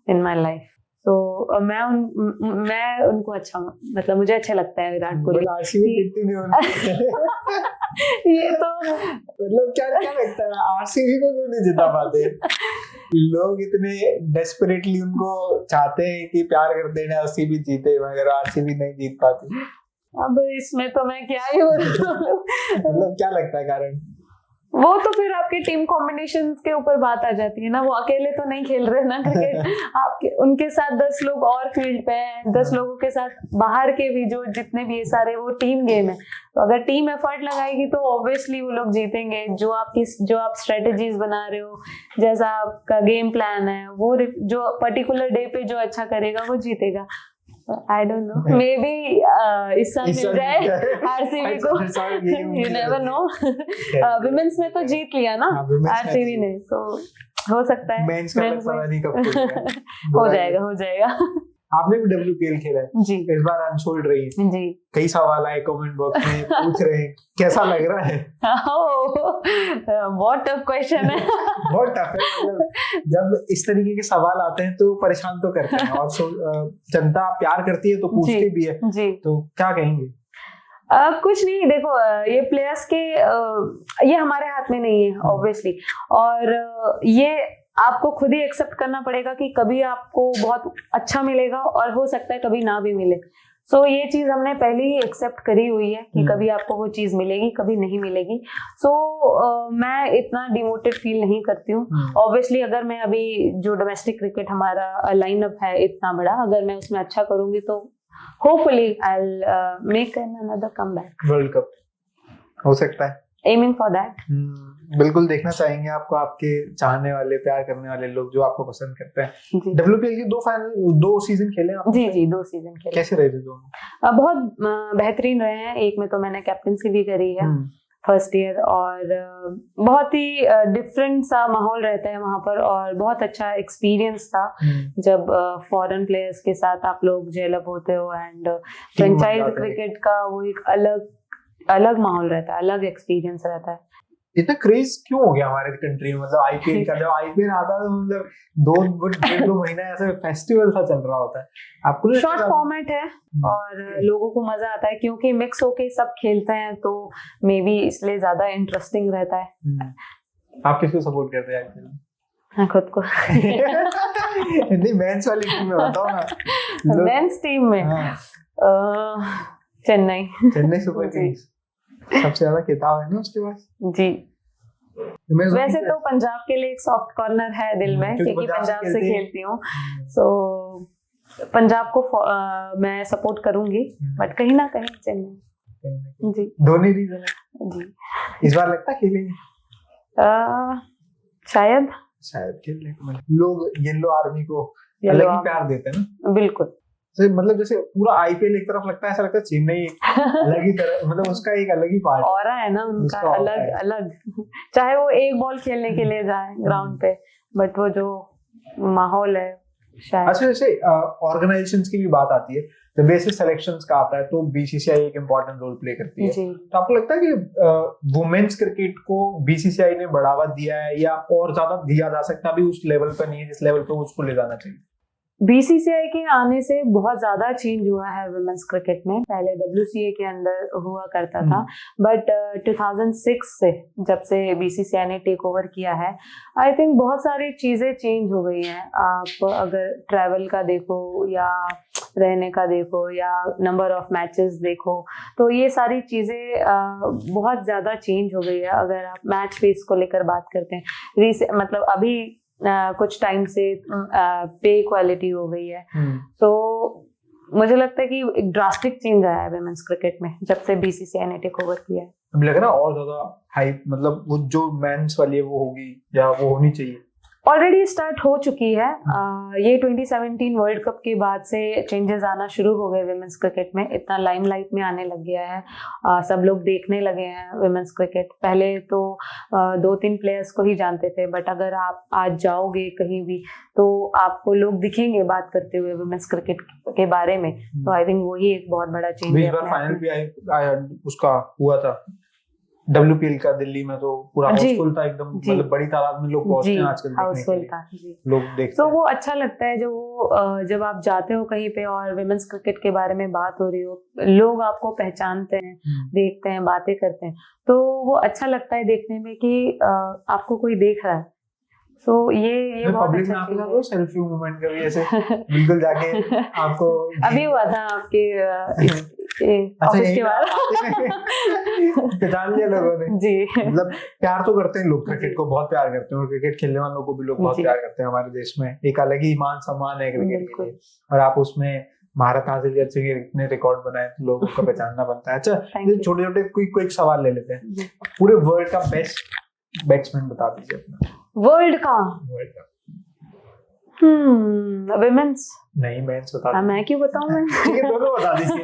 in my life. तो मैं उनको अच्छा, मतलब मुझे अच्छा लगता है विराट कोहली। ये तो मतलब क्या लगता है आरसीबी को क्यों नहीं जिता पाते? लोग इतने डेस्परेटली उनको चाहते हैं कि प्यार करते हैं आरसीबी जीते, मगर आरसीबी नहीं जीत पाती। अब इसमें तो मैं क्या ही मतलब क्या लगता है कारण? वो तो फिर आपके टीम कॉम्बिनेशन के ऊपर बात आ जाती है ना। वो अकेले तो नहीं खेल रहे ना क्रिकेट, आपके उनके साथ 10 लोग और फील्ड पे हैं, 10 लोगों के साथ बाहर के भी जो जितने भी सारे, वो टीम गेम है। तो अगर टीम एफर्ट लगाएगी तो ऑब्वियसली वो लोग जीतेंगे। जो आप स्ट्रेटेजीज बना रहे हो, जैसा आपका गेम प्लान है, वो जो पर्टिकुलर डे पे जो अच्छा करेगा वो जीतेगा। I don't know, maybe इस साल मिल जाए आरसीबी को, you never know। विमेंस में तो जीत लिया ना आरसीबी ने, तो हो सकता है मेंस का पता नहीं कब हो जाएगा। आपने भी WPL खेला है जी, इस बार अनसोल्ड रही है जी। कई सवाल आए कमेंट बॉक्स में, पूछ रहे हैं कैसा लग रहा है? बहुत टफ क्वेश्चन है। बहुत टफ है। मतलब जब इस तरीके के सवाल आते हैं तो परेशान तो करते हैं, और जनता प्यार करती है तो पूछती भी है जी। तो क्या कहेंगे? कुछ नहीं, देखो ये प्लेयर्स के ये हमारे हाथ में नहीं है ऑब्वियसली, और ये आपको खुद ही एक्सेप्ट करना पड़ेगा कि कभी आपको बहुत अच्छा मिलेगा और हो सकता है कभी ना भी मिले। सो ये चीज हमने पहले ही एक्सेप्ट करी हुई है कि कभी आपको वो चीज मिलेगी, कभी नहीं मिलेगी। सो मैं इतना डिमोटिव फील नहीं करती हूँ। ऑब्वियसली अगर मैं अभी जो डोमेस्टिक क्रिकेट हमारा लाइनअप है इतना बड़ा, अगर मैं उसमें अच्छा करूंगी तो hopefully I will make another comeback. World cup हो सकता है, एमिंग फॉर दैट। बिल्कुल देखना चाहेंगे आपको, आपके चाहने वाले, प्यार करने वाले लोग जो आपको पसंद करते हैं। WPL की 2 सीजन खेले आप? जी 2 सीजन खेले। कैसे रहे थे दोनों? बहुत बेहतरीन रहे हैं। एक में तो मैंने कैप्टनसी भी करी है फर्स्ट ईयर, और बहुत ही डिफरेंट सा माहौल रहता है वहाँ पर, और बहुत अच्छा एक्सपीरियंस था जब फॉरेन प्लेयर्स के साथ आप लोग जेल अप होते हो। एंड फ्रेंचाइज क्रिकेट का वो एक अलग माहौल रहता है, अलग एक्सपीरियंस रहता है। इतना क्रेज क्यों हो गया हमारे कंट्री में? मतलब आईपीएल का, जब आईपीएल आता है तो मतलब 2 महीना ऐसे फेस्टिवल सा चल रहा होता है। आपको शॉर्ट फॉर्मेट है और लोगों को मजा आता है क्योंकि मिक्स होके सब खेलते हैं, तो मे बी इसलिए ज्यादा इंटरेस्टिंग रहता है। आप किसको सपोर्ट करते हैं आईपीएल में? हाँ, खुद को। नहीं, मेंस वाली टीम में बताओ ना। मेंस टीम में चेन्नई सुपर किंग्स सबसे ज्यादा किताब है ना उसके पास। जी, वैसे तो पंजाब के लिए एक सॉफ्ट कॉर्नर है दिल में, क्योंकि पंजाब से खेलती हूँ। सो पंजाब को मैं सपोर्ट करूंगी, बट कहीं ना कहीं चेन्नई। जी, धोनी रीजन है जी। इस बार लगता है खेलेंगे? शायद खेल लेंगे। लोग येलो आर्मी को अलग ही प्यार देते हैं ना। बिल्कुल, मतलब जैसे पूरा आईपीएल एक तरफ लगता है, ऐसा लगता है चेन्नई अलग ही तरह, मतलब उसका एक अलग ही पार्ट ऑरा है ना उनका, अलग चाहे वो एक बॉल खेलने के लिए जाए ग्राउंड पे, बट वो जो माहौल है शायद। अच्छा, जैसे ऑर्गेनाइजेशंस की भी बात आती है, जब बेसिक सिलेक्शंस का आता है तो बीसीसीआई एक इम्पोर्टेंट रोल प्ले करती है। तो आपको लगता है कि वुमेन्स क्रिकेट को बीसीसीआई ने बढ़ावा दिया है, या और ज्यादा दिया जा सकता है? अभी उस लेवल पर नहीं है जिस लेवल पे उसको ले जाना चाहिए। बीसीसीआई के आने से बहुत ज्यादा चेंज हुआ है वुमेन्स क्रिकेट में। पहले डब्ल्यूसीए के अंदर हुआ करता था, बट 2006 से जब से बीसीसीआई ने टेक ओवर किया है, आई थिंक बहुत सारी चीजें चेंज हो गई हैं। आप अगर ट्रैवल का देखो या रहने का देखो या नंबर ऑफ मैचेस देखो, तो ये सारी चीजें बहुत ज्यादा चेंज हो गई है। अगर आप मैच फेस को लेकर बात करते हैं, मतलब अभी कुछ टाइम से पे क्वालिटी हो गई है, तो मुझे लगता है कि एक ड्रास्टिक चेंज आया है वुमेन्स क्रिकेट में जब से बीसीसीआई ने टेक ओवर किया है। अब लग रहा है और ज्यादा हाइप, मतलब वो जो मेंस वाली है वो होगी या वो होनी चाहिए? ऑलरेडी स्टार्ट हो चुकी है। ये 2017 वर्ल्ड कप के बाद से चेंजेस आना शुरू हो गए वुमेन्स क्रिकेट में, इतना लाइमलाइट में आने लग गया है। सब लोग देखने लगे हैं वुमेन्स क्रिकेट। पहले तो 2-3 प्लेयर्स को ही जानते थे, बट अगर आप आज जाओगे कहीं भी तो आपको लोग दिखेंगे बात करते हुए वुमेन्स क्रिकेट के बारे में। तो आई थिंक वही एक बहुत बड़ा चेंज है। इस बार फाइनल भी आया उसका हुआ था WPL का दिल्ली में, तो पूरा हाउसफुल था एकदम, मतलब बड़ी तादाद में लोग पहुंचते हैं आजकल देखने के लिए। था जी। लोग देखते तो वो अच्छा लगता है जब आप जाते हो कहीं पे और वुमेन्स क्रिकेट के बारे में बात हो रही हो, लोग आपको पहचानते हैं, देखते हैं, बातें करते हैं, तो वो अच्छा लगता है देखने में कि आपको कोई देख रहा है। सो ये बहुत अच्छा चीज है। सेल्फी मूवमेंट कभी ऐसे बिल्कुल जाके आपको अभी हुआ था आपके ऑफिस के बाद पहचान लिया लोगों ने जी। मतलब प्यार तो करते हैं लोग, क्रिकेट को बहुत प्यार करते हैं और क्रिकेट खेलने वालों को भी लोग बहुत प्यार करते हैं। हमारे देश में एक अलग ही मान सम्मान है क्रिकेट के लिए, और आप उसमें महारत हासिल कर सके, इतने रिकॉर्ड बनाए, तो लोगों को पहचानना बनता है। अच्छा, छोटे छोटे कोई सवाल ले लेते हैं। पूरे वर्ल्ड का बेस्ट बैट्समैन बता दीजिए अपना। वर्ल्ड का विमेंस नहीं, मेंस बता दीजिए। मैं क्यों बताऊं? मैं ठीक है, दोनों बता दीजिए।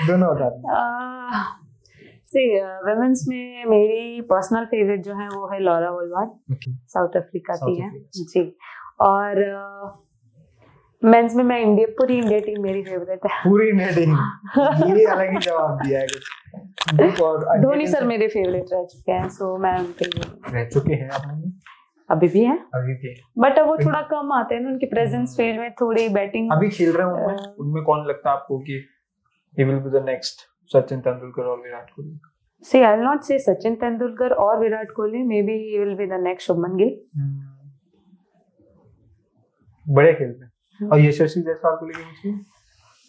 दोनों बता दीजिए। विमेंस में मेरी पर्सनल फेवरेट जो है वो है लॉरा वोल्वार्ड, साउथ अफ्रीका की है जी। और मेंस में मैं पूरी इंडिया टीम मेरी फेवरेट है। पूरी इंडिया टीम, ये अलग ही जवाब दिया है कुछ। और धोनी सर मेरे फेवरेट रह चुके हैं, सो मैं उनके रह चुके हैं आपने? अभी भी है, बट अब वो अभी थोड़ा कम आते हैं ना, उनकी प्रेजेंस फील्ड में थोड़ी बैटिंग। अभी खेल रहे हैं उनमें कौन लगता है आपको कि he will be the next Sachin Tendulkar और Virat Kohli? See, I'll not say Sachin Tendulkar और Virat Kohli, maybe he will be the next Shubman Gill. बड़े खेलते हैं। और यशस्वी जायसवाल को लेके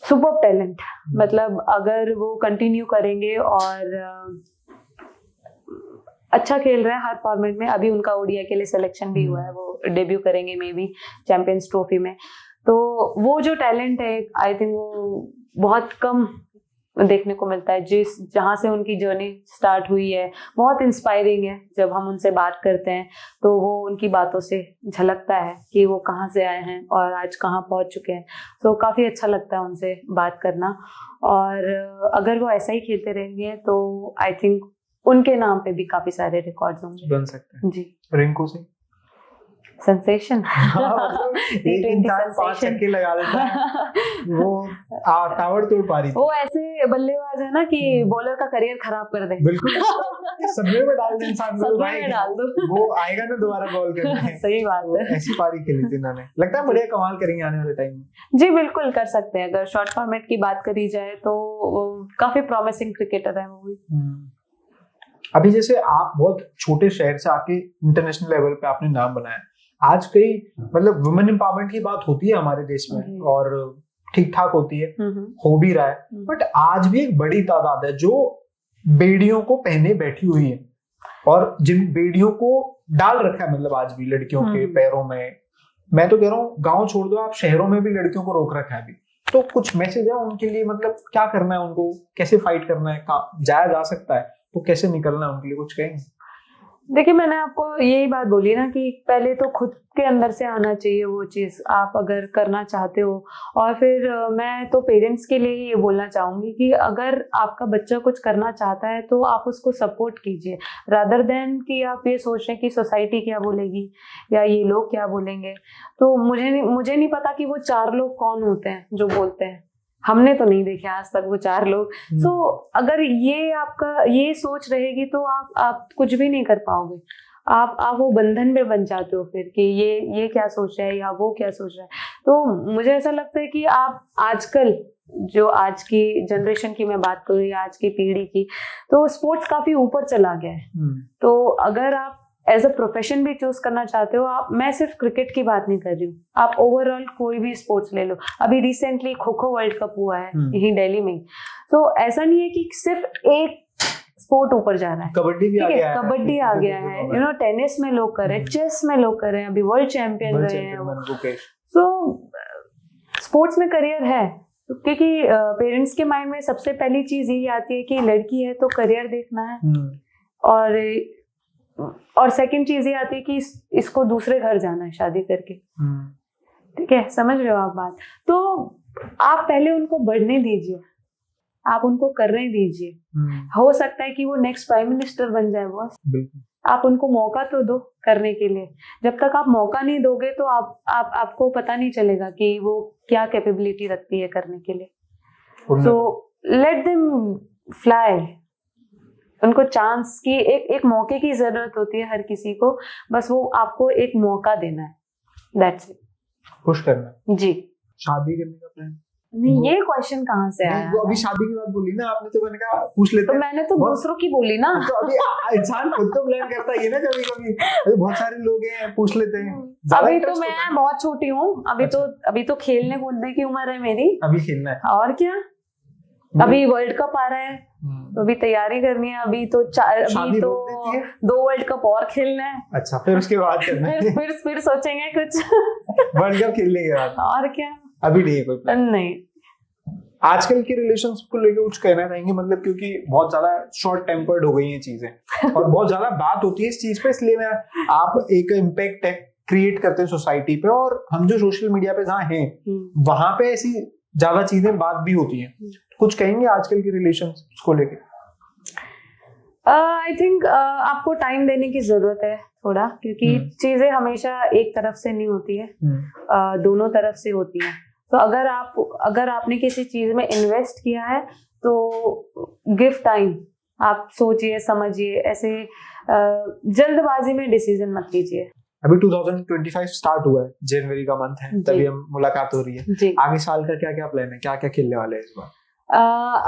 सुपर टैलेंट, मतलब अगर वो कंटिन्यू करेंगे और अच्छा खेल रहे हैं हर फॉर्मेट में। अभी उनका ओडीआई के लिए सिलेक्शन भी हुआ है, वो डेब्यू करेंगे मे बी चैंपियंस ट्रॉफी में। तो वो जो टैलेंट है, आई थिंक वो बहुत कम देखने को मिलता है। जहाँ से उनकी जर्नी स्टार्ट हुई है बहुत इंस्पायरिंग है। जब हम उनसे बात करते हैं तो वो उनकी बातों से झलकता है कि वो कहाँ से आए हैं और आज कहाँ पहुँच चुके हैं। तो काफ़ी अच्छा लगता है उनसे बात करना, और अगर वो ऐसा ही खेलते रहेंगे तो आई थिंक उनके नाम पे भी काफी सारे रिकॉर्ड्स होंगे, बन सकते हैं जी। रिंकू सिंह सेंसेशन, एक इंसान 5 छक्के लगा देता है, वो टावर तोड़ पा रही थी। वो ऐसे बल्लेबाज है ना कि बॉलर का करियर खराब कर दे। बिल्कुल, सदमे में डाल दे इंसान को, सदमे में डाल दो, वो आएगा ना दोबारा बॉल करने। सही बात है, ऐसी पारी खेली थी इन्होंने, लगता है बढ़िया कमाल करेंगे आने वाले टाइम में। जी बिल्कुल कर सकते हैं। अगर शॉर्ट फॉर्मेट की बात करी जाए तो काफी प्रॉमिसिंग क्रिकेटर है वो भी। अभी जैसे आप बहुत छोटे शहर से आके इंटरनेशनल लेवल पे आपने नाम बनाया, आज कई मतलब वुमेन एम्पावरमेंट की बात होती है हमारे देश में और ठीक ठाक होती है, हो भी रहा है, बट आज भी एक बड़ी तादाद है जो बेड़ियों को पहने बैठी हुई है और जिन बेड़ियों को डाल रखा है, मतलब आज भी लड़कियों के पैरों में। मैं तो कह रहा हूँ गांव छोड़ दो, आप शहरों में भी लड़कियों को रोक रखा है अभी। तो कुछ मैसेज है उनके लिए, मतलब क्या करना है उनको, कैसे फाइट करना है, जाया जा सकता है तो कैसे निकलना है उनके लिए, कुछ कहेंगे? देखिए, मैंने आपको यही बात बोली ना कि पहले तो खुद के अंदर से आना चाहिए वो चीज़, आप अगर करना चाहते हो। और फिर मैं तो पेरेंट्स के लिए ये बोलना चाहूँगी कि अगर आपका बच्चा कुछ करना चाहता है तो आप उसको सपोर्ट कीजिए, रादर देन कि आप ये सोच रहे हैं कि सोसाइटी क्या बोलेगी या ये लोग क्या बोलेंगे। तो मुझे नहीं पता कि वो 4 लोग कौन होते हैं जो बोलते हैं, हमने तो नहीं देखे आज तक वो 4 लोग। सो अगर ये आपका ये सोच रहेगी तो आप कुछ भी नहीं कर पाओगे। आप वो बंधन में बन जाते हो फिर कि ये क्या सोच रहा है या वो क्या सोच रहा है। तो मुझे ऐसा लगता है कि आप आजकल जो आज की जनरेशन की मैं बात करूँ या आज की पीढ़ी की, तो स्पोर्ट्स काफी ऊपर चला गया है। तो अगर आप एज अ प्रोफेशन भी चूज करना चाहते हो, आप, मैं सिर्फ क्रिकेट की बात नहीं कर रही हूँ, आप ओवरऑल कोई भी स्पोर्ट्स ले लो। अभी recently kho kho world cup हुआ है यही दिल्ली में। तो ऐसा नहीं है कि सिर्फ एक स्पोर्ट ऊपर जा रहा है, कबड्डी भी आ गया है, कबड्डी आ गया है, यू नो, टेनिस में लोग कर रहे हैं, चेस में लोग कर रहे हैं, अभी वर्ल्ड चैंपियन रहे हैं। सो स्पोर्ट्स में करियर है, क्योंकि पेरेंट्स के माइंड में सबसे पहली चीज यही आती है कि लड़की है तो करियर देखना है, और सेकंड चीज ये आती है कि इसको दूसरे घर जाना है शादी करके। ठीक है, समझ रहे हो आप बात? तो आप पहले उनको बढ़ने दीजिए, आप उनको करने दीजिए। हो सकता है कि वो नेक्स्ट प्राइम मिनिस्टर बन जाए बॉस, आप उनको मौका तो दो करने के लिए। जब तक आप मौका नहीं दोगे तो आपको पता नहीं चलेगा कि वो क्या कैपेबिलिटी रखती है करने के लिए। सो लेट देम फ्लाई, उनको चांस की एक मौके की जरूरत होती है हर किसी को, बस वो आपको एक मौका देना है, दैट्स इट। खुश करना जी। शादी करने का प्लान नहीं, ये क्वेश्चन कहाँ से आया? वो अभी शादी की बात बोली ना आपने, तो मैंने कहा पूछ लेते हैं। तो मैंने तो दूसरों की बोली ना। तो अभी इंसान खुद तो प्लान करता है ना कभी कभी, बहुत सारे लोग हैं, पूछ लेते हैं। अभी तो मैं बहुत छोटी हूँ, अभी तो खेलने कूदने की उम्र है मेरी, अभी खेलना है और क्या। अभी वर्ल्ड कप आ रहा है तो अभी तैयारी करनी है, अभी तो 2 वर्ल्ड कप और खेलना है। अच्छा, फिर उसके बाद करना है। फिर सोचेंगे कुछ वर्ल्ड कप खेलने के बाद, और क्या। अभी नहीं है कोई प्लान? नहीं। आजकल के रिलेशंस को लेकर कुछ कहना चाहेंगे? मतलब क्योंकि बहुत ज्यादा शॉर्ट टेम्पर्ड हो गई हैं चीजें और बहुत ज्यादा बात होती है इस चीज पे, इसलिए मैं आप एक इम्पैक्ट क्रिएट करते हैं सोसाइटी पे, और हम जो सोशल मीडिया पे जहाँ हैं वहां पे ऐसी ज्यादा चीजें बात भी होती हैं। कुछ कहेंगे आजकल के रिलेशंस को लेकर? आई थिंक आपको टाइम देने की जरूरत है थोड़ा, क्योंकि चीजें हमेशा एक तरफ से नहीं होती है, दोनों तरफ से होती है। तो अगर आपने किसी चीज में इन्वेस्ट किया है तो गिव टाइम, आप सोचिए समझिए, ऐसे जल्दबाजी में डिसीजन मत लीजिए। अभी 2025 स्टार्ट हुआ है, जनवरी का मंथ है, तभी हम मुलाकात हो रही है। आगे साल का क्या क्या प्लान है, क्या क्या खेलने वाले हैं इस बार?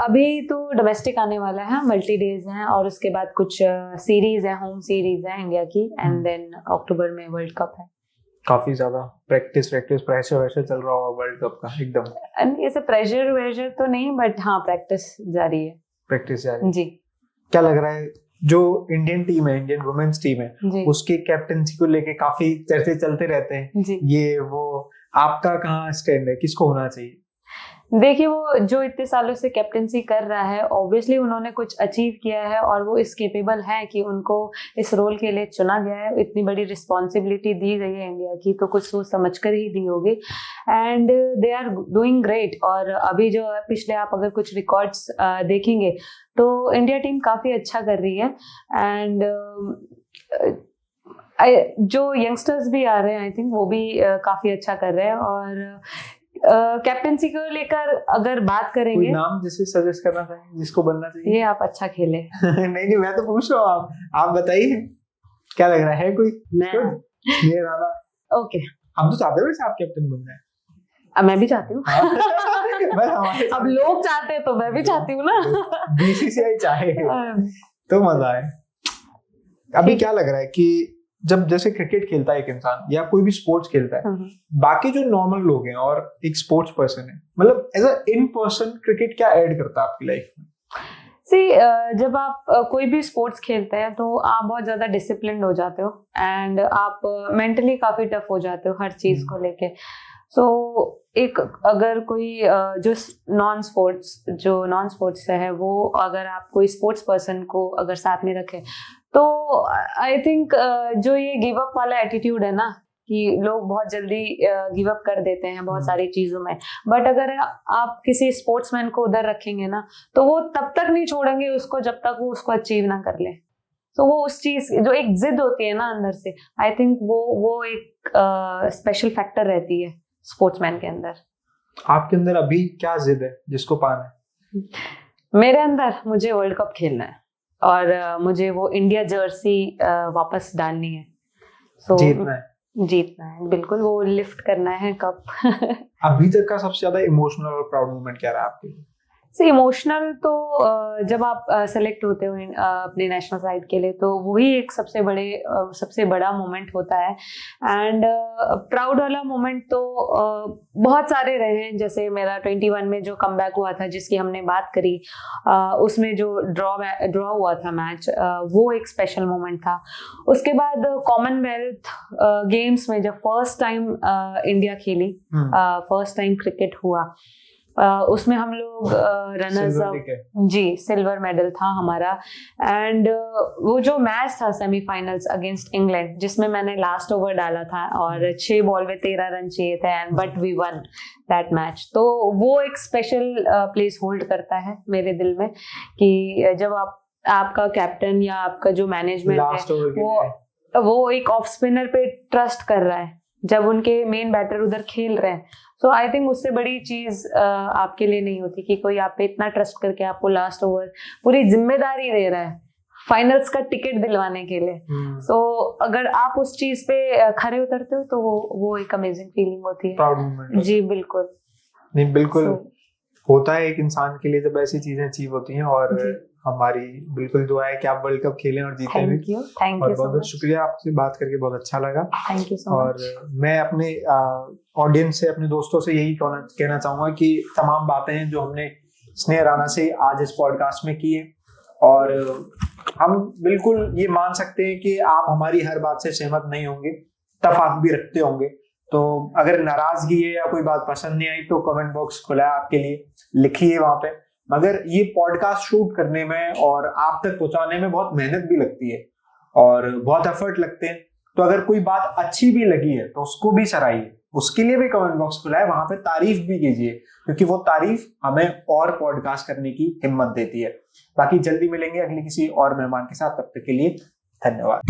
अभी तो डोमेस्टिक आने वाला है, मल्टी डेज हैं, और उसके बाद कुछ सीरीज है, होम सीरीज है इंडिया की, एंड देन अक्टूबर में वर्ल्ड कप है। काफी ज्यादा प्रैक्टिस प्रेशर चल रहा होगा वर्ल्ड कप का एकदम? ऐसे प्रेशर तो नहीं, बट हाँ प्रैक्टिस जारी है जी। क्या लग रहा है जो इंडियन टीम है, इंडियन वुमेन्स टीम है, उसके कैप्टनसी को लेके काफी चर्चे चलते रहते हैं, ये वो, आपका कहाँ स्टैंड है, किसको होना चाहिए? देखिए, वो जो इतने सालों से कैप्टनसी कर रहा है, ऑब्वियसली उन्होंने कुछ अचीव किया है और वो इस केपेबल है कि उनको इस रोल के लिए चुना गया है। इतनी बड़ी रिस्पॉन्सिबिलिटी दी गई है इंडिया की, तो कुछ सोच समझ कर ही दी होगी, and they are doing great. और अभी जो पिछले आप अगर कुछ रिकॉर्ड्स देखेंगे तो इंडिया टीम काफ़ी अच्छा कर रही है, एंड जो यंगस्टर्स भी आ रहे हैं आई थिंक वो भी काफ़ी अच्छा कर रहे हैं। और कैप्टेंसी को लेकर अगर बात करेंगे, कोई नाम जिसे सजेस्ट करना चाहिए, जिसको बनना चाहिए? ये आप अच्छा खेले। नहीं, मैं तो पूछ रहा हूँ, आप बताइए क्या लग रहा है? कोई ओके, हम तो चाहते हैं आप कैप्टन बन जाए। अब मैं भी चाहती हूँ। अब लोग चाहते हैं तो मैं भी चाहती हूँ ना। बीसीसीआई चाहे तो मजा आए। अभी क्या लग रहा है कि जब जैसे क्रिकेट खेलता है एक इंसान या कोई भी स्पोर्ट्स खेलता है, बाकी जो नॉर्मल लोग हैं और एक स्पोर्ट्स पर्सन है, मतलब as a in person cricket क्या ऐड करता है आपकी लाइफ में? जब आप कोई भी स्पोर्ट्स खेलते हैं तो आप बहुत ज्यादा डिसिप्लिन्ड हो जाते हो, एंड आप मेंटली काफी टफ हो जाते हो हर चीज को लेके। सो एक अगर कोई जो नॉन स्पोर्ट्स है, वो अगर आप कोई स्पोर्ट्स पर्सन को अगर साथ में रखे, तो आई थिंक जो ये गिव अप वाला एटीट्यूड है ना, कि लोग बहुत जल्दी गिव अप कर देते हैं बहुत सारी चीजों में, बट अगर आप किसी स्पोर्ट्समैन को उधर रखेंगे ना, तो वो तब तक नहीं छोड़ेंगे उसको जब तक वो उसको अचीव ना कर ले। तो वो उस चीज जो एक जिद होती है ना अंदर से, आई थिंक वो एक स्पेशल फैक्टर रहती है स्पोर्ट्समैन के अंदर। आपके अंदर अभी क्या जिद है जिसको पाना है? मेरे अंदर मुझे वर्ल्ड कप खेलना है। और मुझे वो इंडिया जर्सी वापस डालनी है। So, जीतना है बिल्कुल, वो लिफ्ट करना है कप। अभी तक का सबसे ज्यादा इमोशनल और प्राउड मोमेंट क्या रहा आपके लिए? इमोशनल तो जब आप सेलेक्ट होते हो अपने नेशनल साइड के लिए, तो वही एक सबसे बड़ा मोमेंट होता है। एंड प्राउड वाला मोमेंट तो बहुत सारे रहे हैं। जैसे मेरा 21 में जो कमबैक हुआ था, जिसकी हमने बात करी, उसमें जो ड्रॉ हुआ था मैच, वो एक स्पेशल मोमेंट था। उसके बाद कॉमनवेल्थ गेम्स में जब फर्स्ट टाइम इंडिया खेली, फर्स्ट टाइम क्रिकेट हुआ, उसमें हम लोग runners up, G silver medal था हमारा। एंड वो जो मैच था सेमीफाइनल्स अगेंस्ट इंग्लैंड, जिसमें मैंने लास्ट ओवर डाला था और 6 बॉल में 13 रन चाहिए थे, and but we won that match. तो वो एक स्पेशल प्लेस होल्ड करता है मेरे दिल में, कि जब आपका कैप्टन या आपका जो मैनेजमेंट है वो एक ऑफ स्पिनर पे ट्रस्ट कर रहा है, जब उनके मेन बैटर उधर खेल रहे हैं। सो आई थिंक उससे बड़ी चीज आपके लिए नहीं होती कि कोई आप पे इतना ट्रस्ट करके आपको लास्ट ओवर पूरी जिम्मेदारी दे रहा है फाइनल्स का टिकट दिलवाने के लिए। सो अगर आप उस चीज पे खरे उतरते हो तो वो एक अमेजिंग फीलिंग होती है। Proud moment. जी बिल्कुल। नहीं बिल्कुल होता है एक इंसान के लिए जब ऐसी चीजें अचीव होती हैं, और हमारी बिल्कुल दुआ है कि आप वर्ल्ड कप खेलें और जीतें भी। Thank you. बहुत शुक्रिया, आपसे बात करके बहुत अच्छा लगा। Thank you so much. और मैं अपने ऑडियंस से, अपने दोस्तों से यही कहना चाहूंगा कि तमाम बातें जो हमने स्नेह राणा से आज इस पॉडकास्ट में की है, और हम बिल्कुल ये मान सकते हैं कि आप हमारी हर बात से सहमत नहीं होंगे, इत्तेफाक भी रखते होंगे। तो अगर नाराजगी है या कोई बात पसंद नहीं आई तो कमेंट बॉक्स खुला है आपके लिए, लिखिए वहां पे। मगर ये पॉडकास्ट शूट करने में और आप तक पहुंचाने में बहुत मेहनत भी लगती है और बहुत एफर्ट लगते हैं। तो अगर कोई बात अच्छी भी लगी है तो उसको भी सराहिए, उसके लिए भी कमेंट बॉक्स खुला है, वहां पे तारीफ भी कीजिए, क्योंकि वो तारीफ हमें और पॉडकास्ट करने की हिम्मत देती है। बाकी जल्दी मिलेंगे अगली किसी और मेहमान के साथ, तब तक के लिए धन्यवाद।